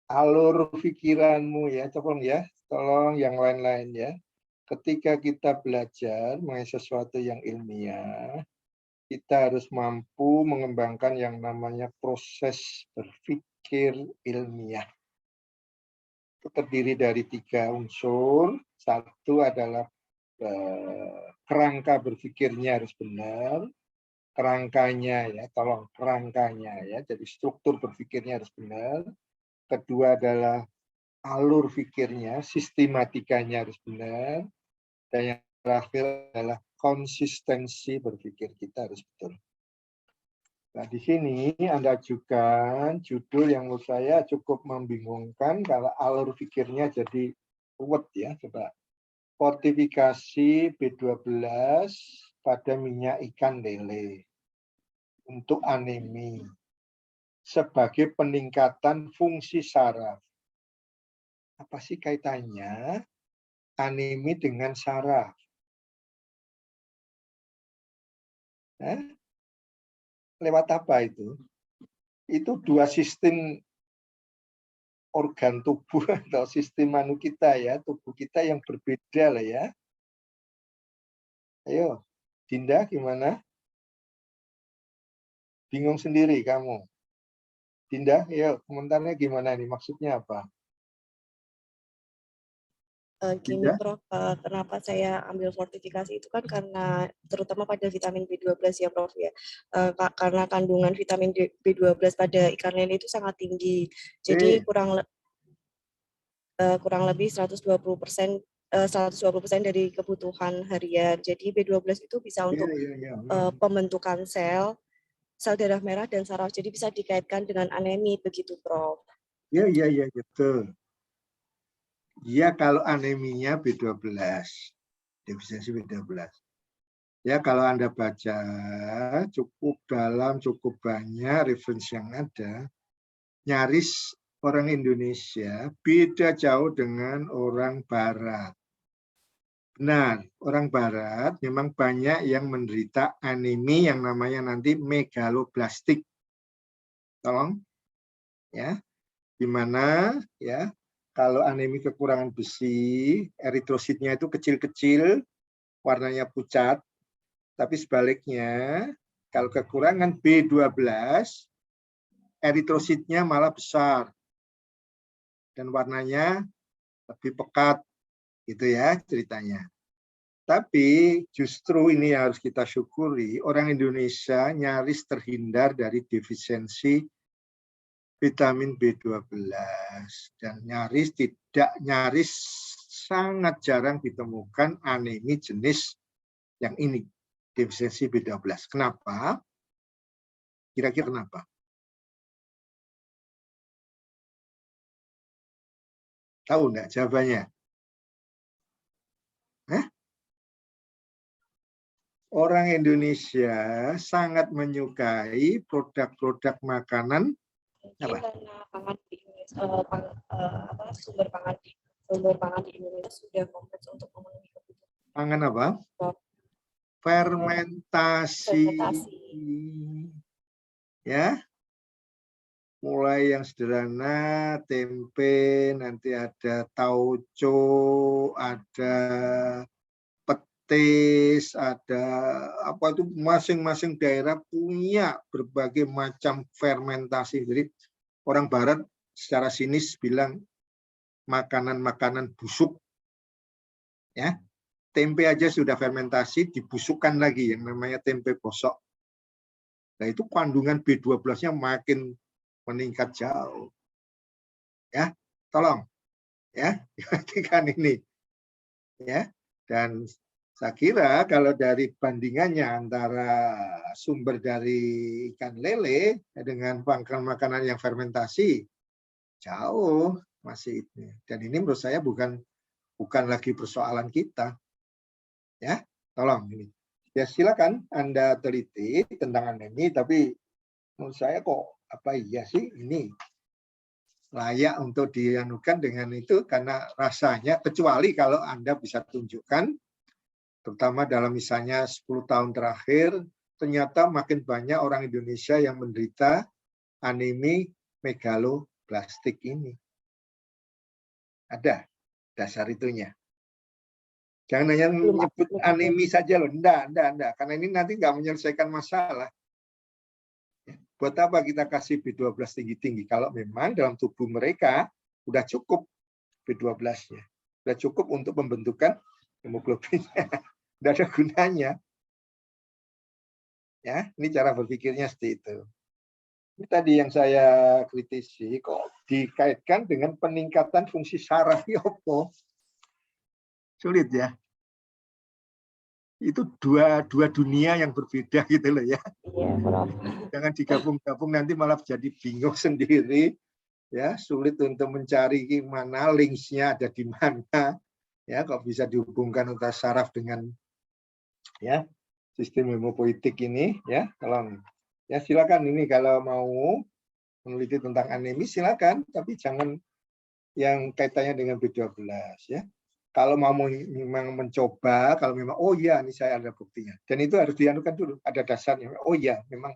Alur pikiranmu ya, tolong yang lain-lain ya. Ketika kita belajar mengenai sesuatu yang ilmiah, kita harus mampu mengembangkan yang namanya proses berpikir ilmiah. Itu terdiri dari 3 unsur. Satu adalah kerangka berpikirnya harus benar. Kerangkanya ya, tolong kerangkanya ya. Jadi struktur berpikirnya harus benar. Kedua adalah alur pikirnya, sistematikanya harus benar. Dan yang terakhir adalah konsistensi berpikir kita harus betul. Nah, di sini Anda ajukan judul yang menurut saya cukup membingungkan kalau alur pikirnya jadi ruwet ya. Coba. Fortifikasi B12 pada minyak ikan lele untuk anemi sebagai peningkatan fungsi saraf. Apa sih kaitannya anemi dengan saraf? Lewat apa itu? Itu 2 sistem organ tubuh atau sistem manu kita ya, tubuh kita yang berbeda lah ya. Ayo, Dinda gimana? Bingung sendiri kamu. Dinda, ya komentarnya gimana nih? Maksudnya apa? Gini Dinda? Prof, kenapa saya ambil fortifikasi itu kan karena terutama pada vitamin B12 ya Prof ya. Karena kandungan vitamin B12 pada ikan lele itu sangat tinggi. Jadi kurang lebih 120% 120% dari kebutuhan harian. Jadi B12 itu bisa untuk pembentukan sel darah merah dan saraf. Jadi bisa dikaitkan dengan anemi begitu Prof. Ya, betul. Ya, kalau aneminya B12, defisiensi B12. Ya, kalau Anda baca cukup dalam, cukup banyak referensi yang ada, nyaris orang Indonesia beda jauh dengan orang Barat. Benar, orang Barat memang banyak yang menderita anemi yang namanya nanti megaloblastik. Tolong, ya, di mana ya kalau anemi kekurangan besi, eritrositnya itu kecil-kecil, warnanya pucat. Tapi sebaliknya, kalau kekurangan B12, eritrositnya malah besar dan warnanya lebih pekat, gitu ya ceritanya. Tapi justru ini yang harus kita syukuri, orang Indonesia nyaris terhindar dari defisiensi vitamin B12 dan nyaris sangat jarang ditemukan anemi jenis yang ini, defisiensi B12. Kenapa? Kira-kira kenapa? Tahu enggak jawabannya? Hah? Orang Indonesia sangat menyukai produk-produk makanan apa? Karena pangan di Indonesia, sumber pangan di Indonesia sudah kompleks untuk memenuhi kebutuhan. Pangan apa? Fermentasi. Ya. Mulai yang sederhana, tempe, nanti ada tauco, ada petis, ada apa itu, masing-masing daerah punya berbagai macam fermentasi. Jadi orang Barat secara sinis bilang makanan-makanan busuk. Ya. Tempe aja sudah fermentasi, dibusukkan lagi yang namanya tempe bosok. Nah, itu kandungan B12-nya makin meningkat jauh. Ya, tolong ya, perhatikan ini. Ya. Dan saya kira kalau dari bandingannya antara sumber dari ikan lele dengan makanan yang fermentasi, jauh masih itu. Dan ini menurut saya bukan lagi persoalan kita. Ya, tolong ini. Ya silakan Anda teliti tentang anemi, tapi menurut saya kok apa iya sih ini layak untuk dianukan dengan itu, karena rasanya, kecuali kalau Anda bisa tunjukkan, terutama dalam misalnya 10 tahun terakhir, ternyata makin banyak orang Indonesia yang menderita anemi megaloblastik ini. Ada dasar itunya. Jangan hanya menyebut anemi saja loh, enggak. Karena ini nanti nggak menyelesaikan masalah. Buat apa kita kasih B12 tinggi-tinggi kalau memang dalam tubuh mereka udah cukup B12-nya. Udah cukup untuk pembentukan hemoglobinnya. Udah ada gunanya. Ya, ini cara berpikirnya seperti itu. Ini tadi yang saya kritisi, kok dikaitkan dengan peningkatan fungsi saraf, opo. Sulit ya. Itu dua dunia yang berbeda gitu loh ya. Iya, Prof. Jangan digabung-gabung nanti malah jadi bingung sendiri. Ya, sulit untuk mencari mana linksnya ada di mana. Ya, kok bisa dihubungkan antara saraf dengan ya sistem hemopoietik ini ya. Tolong ya, silakan ini kalau mau meneliti tentang anemi silakan, tapi jangan yang kaitannya dengan B12 ya. Kalau mau memang mencoba, kalau memang oh iya ini saya ada buktinya. Dan itu harus dianukan dulu, ada dasarnya. Oh iya, memang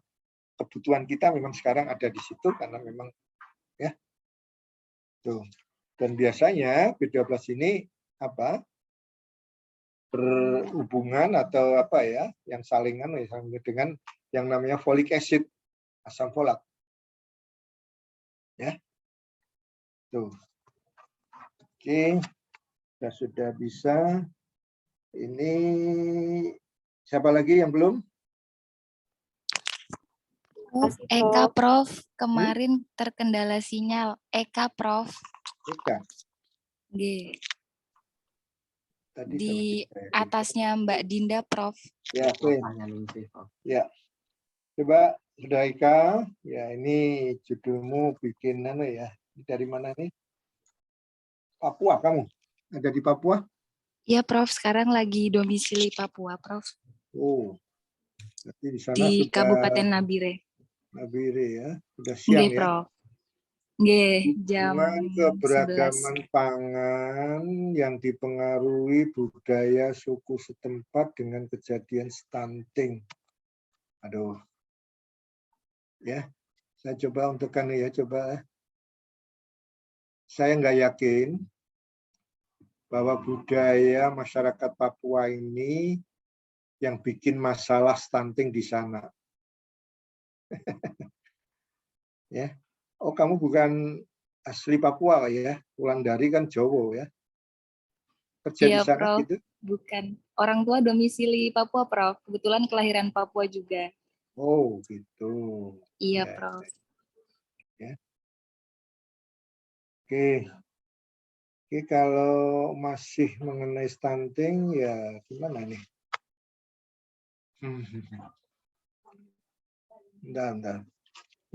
kebutuhan kita memang sekarang ada di situ karena memang ya. Tuh. Dan biasanya B12 ini apa? berhubungan atau apa ya, yang salingan dengan yang namanya folic acid, asam folat. Ya. Tuh. Oke, sudah bisa. Ini siapa lagi yang belum? Eka, Prof. Kemarin terkendala sinyal. Eka, Prof. Eka. G. Tadi Di sama atasnya Mbak Dinda, Prof. ya, ya. Coba sudah Eka, ya ini judulmu bikin ya. Dari mana nih? Papua kamu? Ada di Papua? Iya, Prof. Sekarang lagi domisili Papua, Prof. Oh. Berarti di sana Di sudah Kabupaten Nabire. Nabire ya. Sudah siang Nggih, ya. Prof. Nggih, jam Hubungan 11. keberagaman pangan yang dipengaruhi budaya suku setempat dengan kejadian stunting. Aduh. Ya, saya coba untukkan ya, coba. Saya nggak yakin bahwa budaya masyarakat Papua ini yang bikin masalah stunting di sana. Ya. Oh, kamu bukan asli Papua ya? Wulandari kan Jawa ya? Kerja di Iya, sana Prof. gitu? Bukan. Orang tua domisili Papua, Prof. Kebetulan kelahiran Papua juga. Oh, gitu. Iya, Ya, Prof. ya. Oke. Oke, kalau masih mengenai stunting, ya gimana nih? Bentar.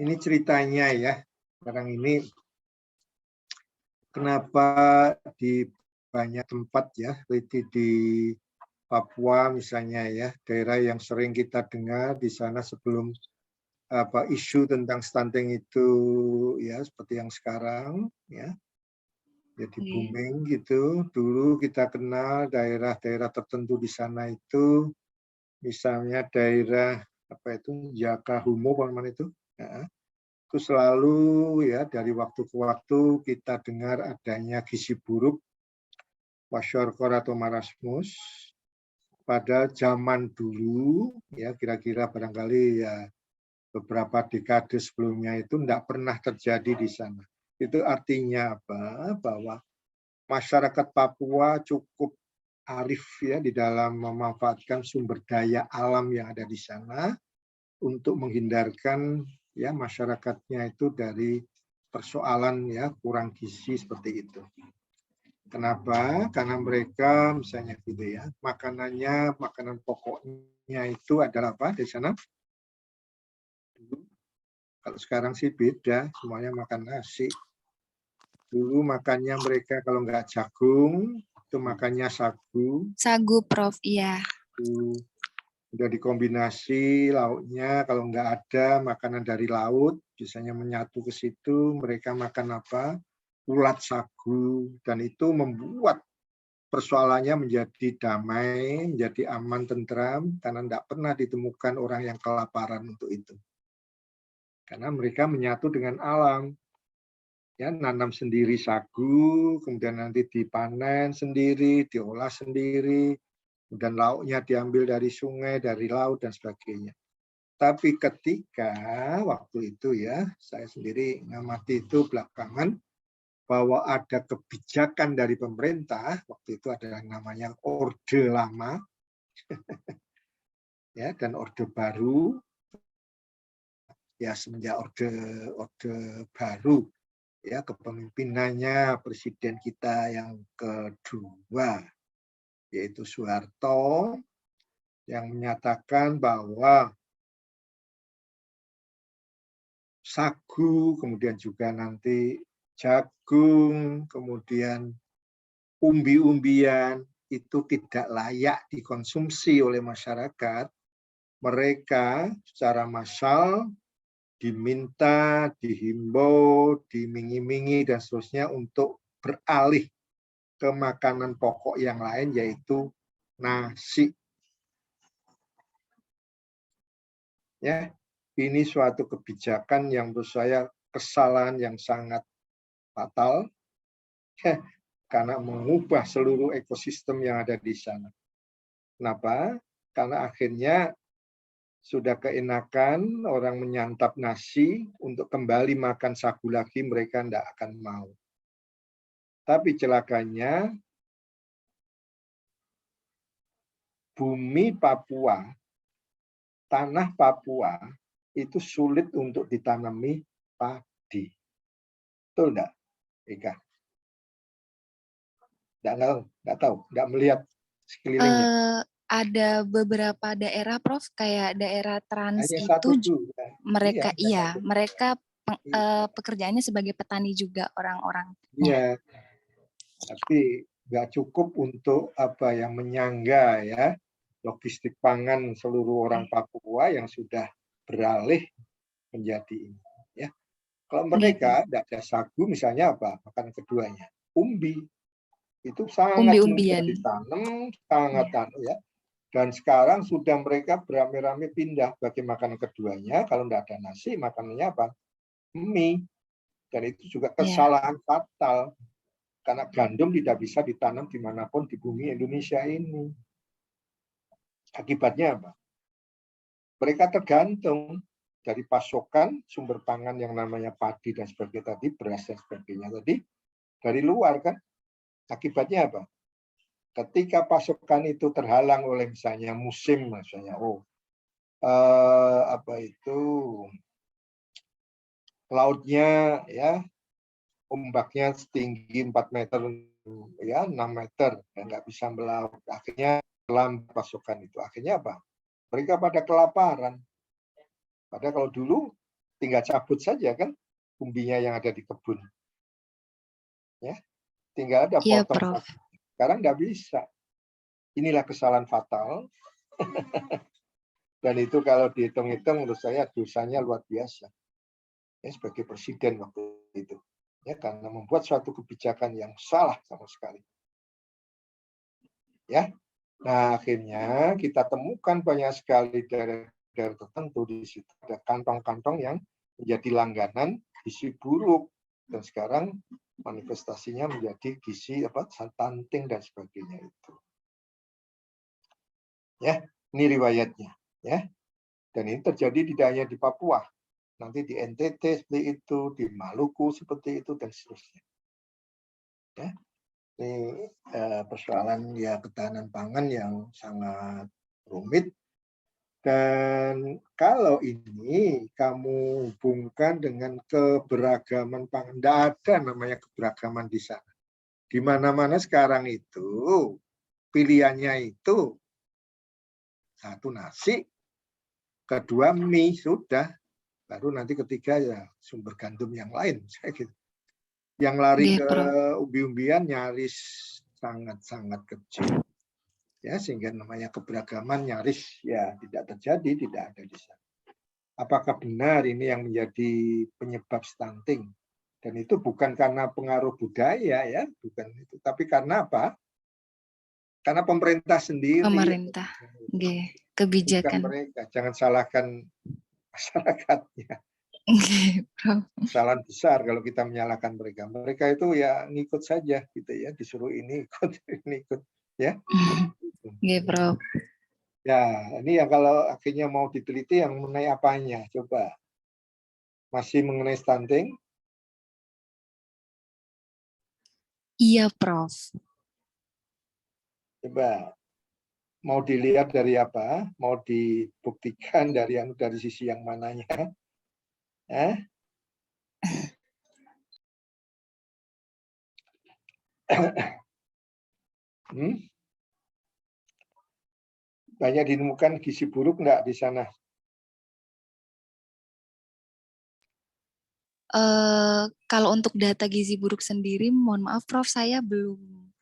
Ini ceritanya ya. Sekarang ini kenapa di banyak tempat ya, seperti di Papua misalnya ya, daerah yang sering kita dengar di sana sebelum isu tentang stunting itu ya seperti yang sekarang ya. Jadi booming gitu. Dulu kita kenal daerah-daerah tertentu di sana itu, misalnya daerah apa itu Yakahumo mana itu, ya. Itu selalu ya dari waktu ke waktu kita dengar adanya gizi buruk, kwashiorkor atau marasmus. Pada zaman dulu ya kira-kira barangkali ya beberapa dekade sebelumnya itu tidak pernah terjadi di sana. Itu artinya apa? Bahwa masyarakat Papua cukup arif ya di dalam memanfaatkan sumber daya alam yang ada di sana untuk menghindarkan ya masyarakatnya itu dari persoalan ya kurang gizi seperti itu. Kenapa? Karena mereka misalnya gitu ya, makanannya, makanan pokoknya itu adalah apa di sana? Kalau sekarang sih beda, semuanya makan nasi. Dulu makannya mereka kalau nggak jagung, itu makannya sagu. Sagu, Prof. Iya. Udah dikombinasi lauknya, kalau nggak ada makanan dari laut, biasanya menyatu ke situ, mereka makan apa? Ulat sagu. Dan itu membuat persoalannya menjadi damai, menjadi aman, tentram, karena tidak pernah ditemukan orang yang kelaparan untuk itu. Karena mereka menyatu dengan alam. Ya, nanam sendiri sagu, kemudian nanti dipanen sendiri, diolah sendiri, dan lauknya diambil dari sungai, dari laut, dan sebagainya. Tapi ketika waktu itu ya, saya sendiri ngamati itu belakangan, bahwa ada kebijakan dari pemerintah, waktu itu ada yang namanya Orde Lama, ya, dan Orde Baru, ya semenjak Orde Baru, ya kepemimpinannya presiden kita yang kedua, yaitu Soeharto, yang menyatakan bahwa sagu, kemudian juga nanti jagung, kemudian umbi-umbian, itu tidak layak dikonsumsi oleh masyarakat. Mereka secara massal diminta, dihimbau, dimingi-mingi, dan seterusnya untuk beralih ke makanan pokok yang lain, yaitu nasi. Ya, ini suatu kebijakan yang menurut saya kesalahan yang sangat fatal, karena mengubah seluruh ekosistem yang ada di sana. Kenapa? Karena akhirnya sudah keenakan orang menyantap nasi, untuk kembali makan sagu lagi mereka tidak akan mau. Tapi celakanya bumi Papua, tanah Papua itu sulit untuk ditanami padi. Betul enggak, Ika? Enggak tahu, enggak melihat sekelilingnya. Ada beberapa daerah, Prof, kayak daerah Trans Hanya itu satu juga. mereka Iya, mereka Iya. pekerjaannya sebagai petani juga orang-orang. Iya, tapi nggak cukup untuk apa yang menyangga ya logistik pangan seluruh orang Papua yang sudah beralih menjadi ini. Ya, kalau mereka tidak ada sagu, misalnya apa? Makan keduanya, umbi itu sangat mudah Umbi-umbian. ditanam, sangat ya. Dan sekarang sudah mereka beramai-ramai pindah bagi makanan keduanya. Kalau tidak ada nasi, makanannya apa? Mie. Dan itu juga kesalahan fatal. Karena gandum tidak bisa ditanam dimanapun di bumi Indonesia ini. Akibatnya apa? Mereka tergantung dari pasokan sumber pangan yang namanya padi dan sebagainya tadi, beras dan sebagainya tadi, dari luar kan. Akibatnya apa? Ketika pasokan itu terhalang oleh misalnya musim, misalnya lautnya ya ombaknya setinggi 4 meter ya 6 meter dan nggak bisa melaut, akhirnya lambat pasokan itu, akhirnya apa? Mereka pada kelaparan. Padahal kalau dulu tinggal cabut saja kan umbinya yang ada di kebun, ya tinggal ada potong. Sekarang nggak bisa. Inilah kesalahan fatal. Dan itu kalau dihitung-hitung menurut saya dosanya luar biasa. Ya, sebagai presiden waktu itu. Ya, karena membuat suatu kebijakan yang salah sama sekali. Ya. Nah, akhirnya kita temukan banyak sekali daerah tertentu di situ ada kantong-kantong yang menjadi langganan gizi buruk dan sekarang manifestasinya menjadi gizi stunting dan sebagainya itu. Ya, ini riwayatnya, ya. Dan ini terjadi tidak hanya di Papua, nanti di NTT seperti itu, di Maluku seperti itu dan seterusnya. Ya. Ini persoalan ya ketahanan pangan yang sangat rumit. Dan kalau ini kamu hubungkan dengan keberagaman pangan, tidak ada namanya keberagaman di sana. Di mana-mana sekarang itu pilihannya itu satu nasi, kedua mie sudah, baru nanti ketiga ya sumber gandum yang lain. Yang lari ke umbi-umbian nyaris sangat-sangat kecil. Ya, sehingga namanya keberagaman nyaris ya tidak terjadi, tidak ada di sana. Apakah benar ini yang menjadi penyebab stunting? Dan itu bukan karena pengaruh budaya ya, bukan itu, tapi karena apa? Karena pemerintah sendiri. Pemerintah, kebijakan. Bukan mereka, jangan salahkan masyarakatnya. Kesalahan besar kalau kita menyalahkan mereka. Mereka itu ya ngikut saja gitu ya, disuruh ini ikut ya. Prof. Ya, ini yang kalau akhirnya mau diteliti yang mengenai apanya, coba. Masih mengenai stunting? Iya, Prof. Coba. Mau dilihat dari apa? Mau dibuktikan dari sisi yang mananya? Banyak ditemukan gizi buruk enggak di sana? Kalau untuk data gizi buruk sendiri, mohon maaf Prof, saya belum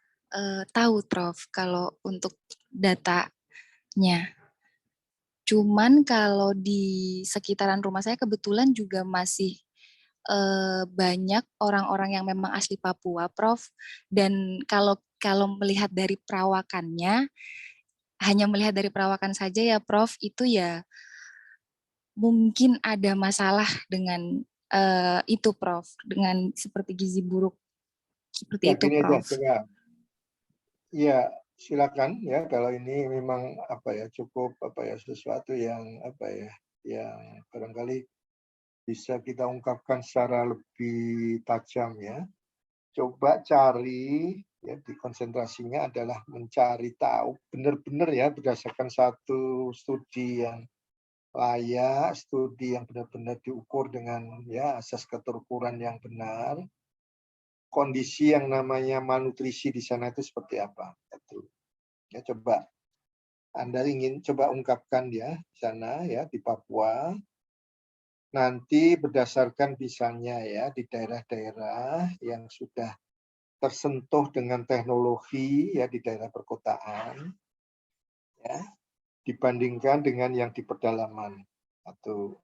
tahu Prof kalau untuk datanya. Cuman kalau di sekitaran rumah saya kebetulan juga masih banyak orang-orang yang memang asli Papua, Prof. Dan kalau melihat dari perawakannya, hanya melihat dari perawakan saja ya, Prof, itu ya mungkin ada masalah dengan itu, Prof, dengan seperti gizi buruk seperti itu, Prof. Ya, silakan ya, kalau ini memang cukup sesuatu yang yang barangkali bisa kita ungkapkan secara lebih tajam ya. Coba cari ya, di konsentrasinya adalah mencari tahu benar-benar ya, berdasarkan satu studi yang layak, studi yang benar-benar diukur dengan ya asas keterukuran yang benar, kondisi yang namanya malnutrisi di sana itu seperti apa. Itu ya, coba Anda ingin coba ungkapkan ya di sana ya, di Papua. Nanti berdasarkan misalnya ya di daerah-daerah yang sudah tersentuh dengan teknologi ya di daerah perkotaan ya, dibandingkan dengan yang di pedalaman, atau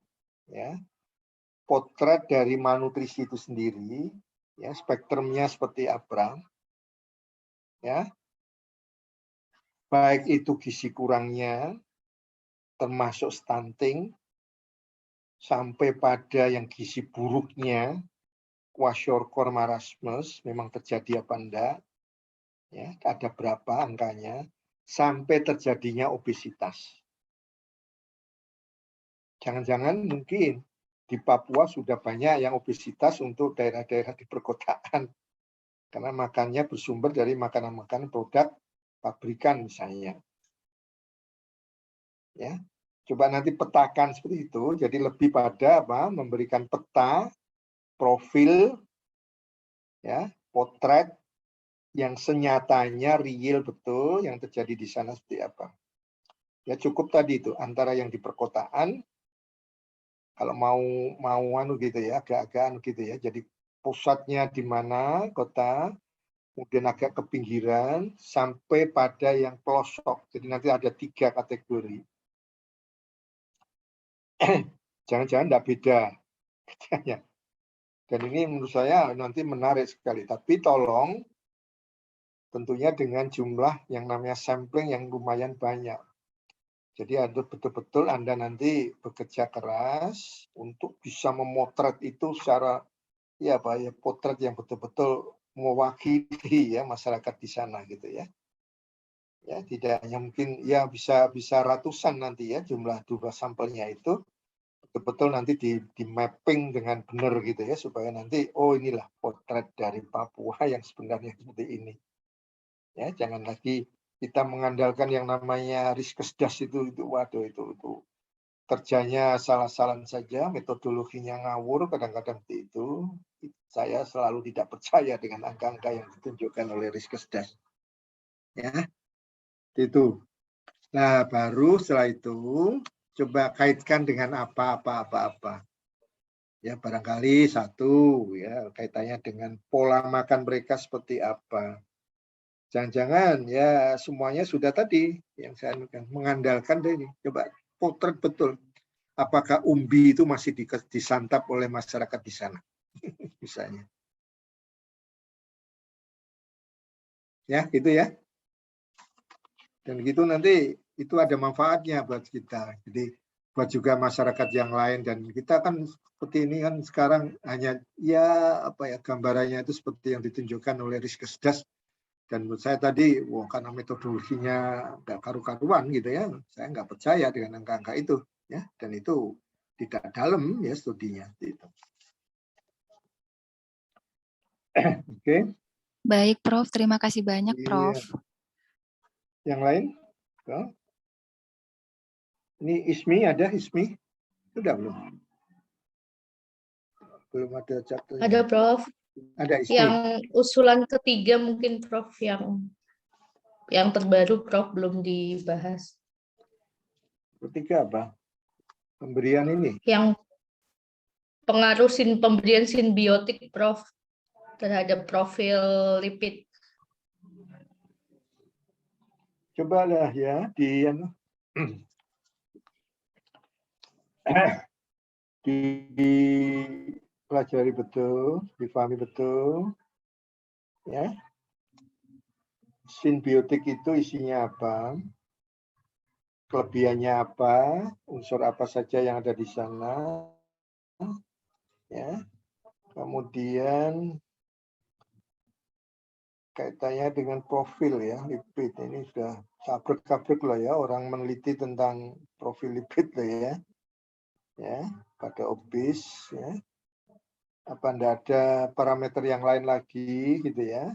ya potret dari malnutrisi itu sendiri ya, spektrumnya seperti apa ya, baik itu gizi kurangnya termasuk stunting sampai pada yang gizi buruknya, kwashiorkor marasmus, memang terjadi apa enggak, ya, ada berapa angkanya, sampai terjadinya obesitas. Jangan-jangan mungkin di Papua sudah banyak yang obesitas untuk daerah-daerah di perkotaan, karena makannya bersumber dari makanan-makanan produk pabrikan misalnya. Ya. Coba nanti petakan seperti itu, jadi lebih pada memberikan peta, profil, ya, potret yang senyatanya real betul yang terjadi di sana seperti apa. Ya cukup tadi itu antara yang di perkotaan, kalau mau gitu ya, agak-agak gitu ya. Jadi pusatnya di mana kota, kemudian agak ke pinggiran sampai pada yang pelosok. Jadi nanti ada 3 kategori. Jangan-jangan tidak beda. Dan ini menurut saya nanti menarik sekali. Tapi tolong tentunya dengan jumlah yang namanya sampling yang lumayan banyak. Jadi betul-betul Anda nanti bekerja keras untuk bisa memotret itu secara potret yang betul-betul mewakili ya masyarakat di sana gitu ya. Ya tidak hanya mungkin ya bisa ratusan nanti ya jumlah sampelnya itu betul-betul nanti di mapping dengan benar gitu ya, supaya nanti inilah potret dari Papua yang sebenarnya seperti ini. Ya, jangan lagi kita mengandalkan yang namanya Riskesdas itu waduh itu kerjanya salah-salah saja, metodologinya ngawur kadang-kadang itu. Saya selalu tidak percaya dengan angka-angka yang ditunjukkan oleh Riskesdas. Ya. Itu. Nah, baru setelah itu coba kaitkan dengan apa. Ya, barangkali satu ya kaitannya dengan pola makan mereka seperti apa. Jangan-jangan ya semuanya sudah tadi yang saya mengandalkan dari coba potret betul. Apakah umbi itu masih disantap oleh masyarakat di sana? Misalnya. Ya, gitu ya. Dan gitu nanti itu ada manfaatnya buat kita. Jadi buat juga masyarakat yang lain, dan kita kan seperti ini kan sekarang hanya gambarannya itu seperti yang ditunjukkan oleh Riskesdas, dan menurut saya tadi karena metodologinya nggak karu-karuan gitu ya, saya nggak percaya dengan angka-angka itu ya, dan itu tidak dalam ya studinya gitu. Oke. Baik, Prof. Terima kasih banyak, Prof. Yang lain? Ini Ismi ada, Ismi? Sudah belum? Belum ada chapter. Ada, Prof. Ada Ismi. Yang usulan ketiga mungkin, Prof, yang terbaru, Prof, belum dibahas. Ketiga apa? Pemberian ini? Yang pengaruh pemberian simbiotik, Prof, terhadap profil lipid. Cobalah ya dipelajari betul, difahami betul, ya. Simbiotik itu isinya apa? Kelebihannya apa? Unsur apa saja yang ada di sana? Ya. Kemudian kaitannya dengan profil ya, lipid. Ini sudah kabrek-kabrek loh ya, orang meneliti tentang profil lipid loh ya. Ya, pada obes ya. Apa enggak ada parameter yang lain lagi gitu ya.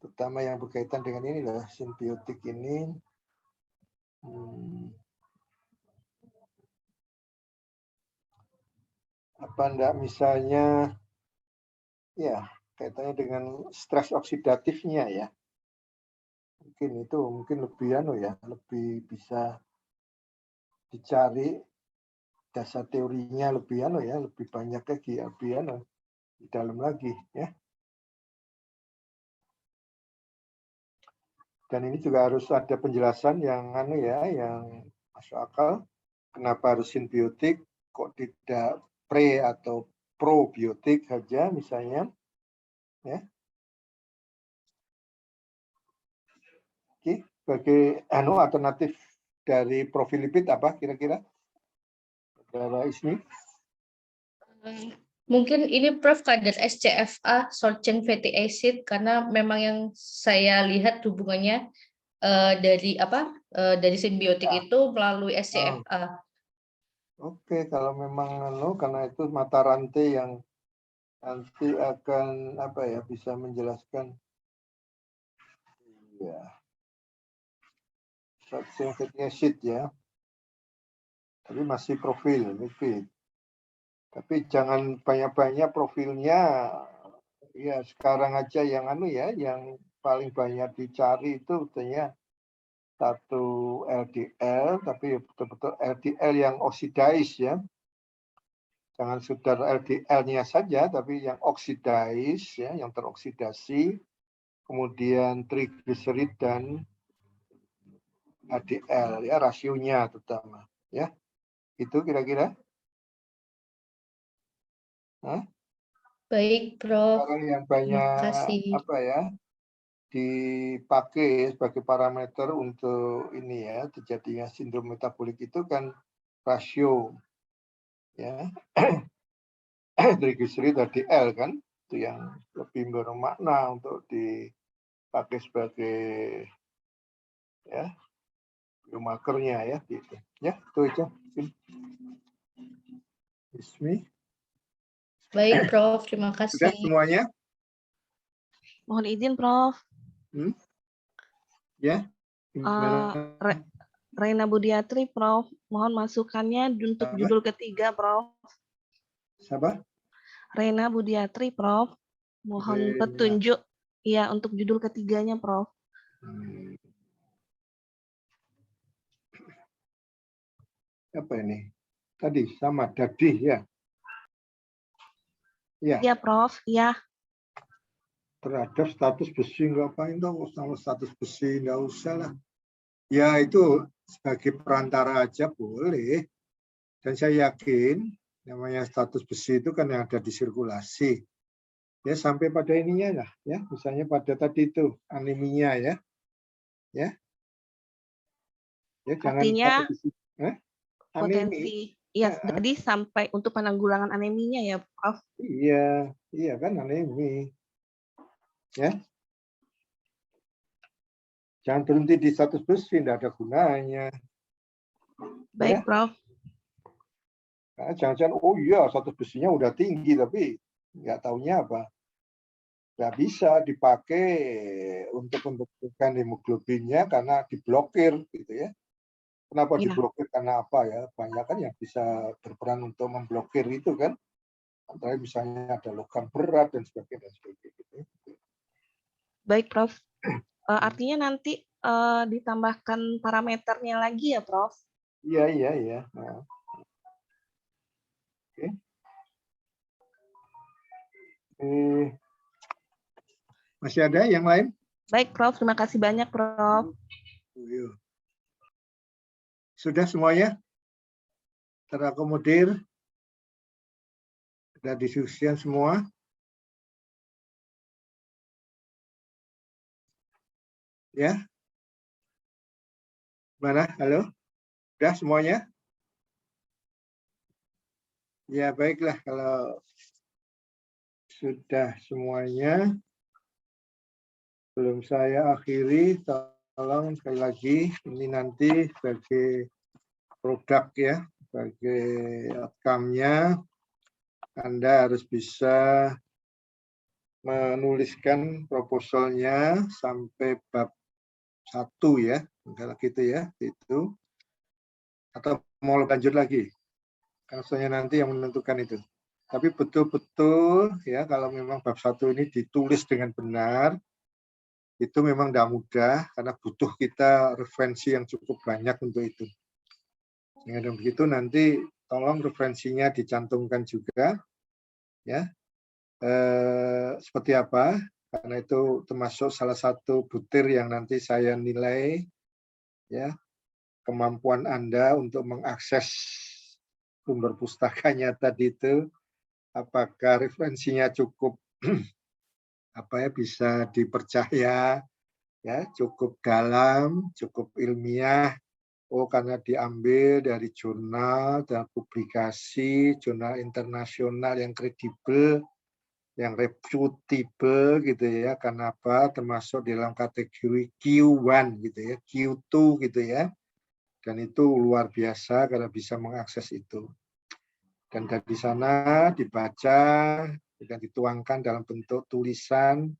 Terutama yang berkaitan dengan ini loh, simbiotik ini. Apa enggak misalnya ya kaitannya dengan stres oksidatifnya ya. Mungkin lebih lebih bisa dicari dasar teorinya lebih lebih banyak lagi lebih di dalam lagi ya. Dan ini juga harus ada penjelasan yang yang masuk akal. Kenapa harus simbiotik? Kok tidak pre atau probiotik saja misalnya? Ya. Oke, sebagai alternatif dari profil lipid apa kira-kira? Saudara Ismi? Mungkin ini Prof kadar SCFA, short chain fatty acid, karena memang yang saya lihat hubungannya dari simbiotik itu melalui SCFA. Oke, kalau memang karena itu mata rantai yang nanti akan bisa menjelaskan ya short chain fatty acid ya. Tapi masih profil lipid. Tapi jangan banyak-banyak profilnya. Ya sekarang aja yang yang paling banyak dicari itu sebetulnya satu LDL, tapi betul-betul LDL yang oxidize ya. Jangan sekedar LDL-nya saja, tapi yang oxidize ya, yang teroksidasi. Kemudian triglycerid dan HDL ya, rasionya terutama ya. Itu kira-kira. Baik, Prof. Sekarang yang banyak dipakai sebagai parameter untuk ini ya, terjadinya sindrom metabolik itu kan rasio ya. Triglycerid HDL kan itu yang lebih bermakna untuk dipakai sebagai ya biomarkernya ya gitu. Ya, itu aja. Ismi. Baik, Prof. Terima kasih. Sudah semuanya? Mohon izin, Prof. Ya. Reina Budiatri, Prof. Mohon masukannya untuk judul ketiga, Prof. Siapa? Reina Budiatri, Prof. Mohon petunjuk ya untuk judul ketiganya, Prof. Apa ini? Tadi sama Dadih ya. Ya. Iya, Prof. Ya. Terhadap status besi nggak apain dong, sama status besi nggak usah lah. Ya itu sebagai perantara aja boleh. Dan saya yakin namanya status besi itu kan yang ada di sirkulasi. Ya sampai pada ininya lah ya, misalnya pada tadi itu aneminya ya. Ya. Ya jangan artinya anemi. Potensi ya, jadi sampai untuk penanggulangan aneminya ya, Prof. Iya kan anemi. Ya. Jangan berhenti di status besi, tidak ada gunanya. Baik, ya. Prof. Nah, jangan-jangan, oh iya status besinya udah tinggi, tapi nggak taunya apa. Nggak bisa dipakai untuk pembentukan hemoglobinnya karena diblokir, gitu ya. Kenapa diblokir? Karena apa ya? Banyak kan yang bisa berperan untuk memblokir itu kan. Antara misalnya ada logam berat dan sebagainya. Gitu. Baik, Prof. Artinya nanti ditambahkan parameternya lagi ya, Prof? Iya. Nah. Oke. Masih ada yang lain? Baik, Prof. Terima kasih banyak, Prof. Sudah semuanya? Terakomodir? Sudah diskusikan semua? Ya? Mana? Halo? Sudah semuanya? Ya, baiklah kalau sudah semuanya. Sebelum saya akhiri, tolong sekali lagi, ini nanti sebagai produk ya, sebagai outcome-nya, Anda harus bisa menuliskan proposalnya sampai bab 1 ya, kalau gitu ya, itu. Atau mau lanjut lagi, karena soalnya nanti yang menentukan itu. Tapi betul-betul ya, kalau memang bab 1 ini ditulis dengan benar, itu memang tidak mudah karena butuh kita referensi yang cukup banyak untuk itu. Dengan begitu nanti tolong referensinya dicantumkan juga, ya. Seperti apa? Karena itu termasuk salah satu butir yang nanti saya nilai, ya, kemampuan Anda untuk mengakses sumber pustakanya tadi itu, apakah referensinya cukup bisa dipercaya, ya, cukup dalam, cukup ilmiah. Oh, karena diambil dari jurnal dan publikasi, jurnal internasional yang kredibel, yang reputable gitu ya. Kenapa? Termasuk dalam kategori Q1 gitu ya, Q2 gitu ya. Dan itu luar biasa karena bisa mengakses itu. Dan dari sana dibaca dan dituangkan dalam bentuk tulisan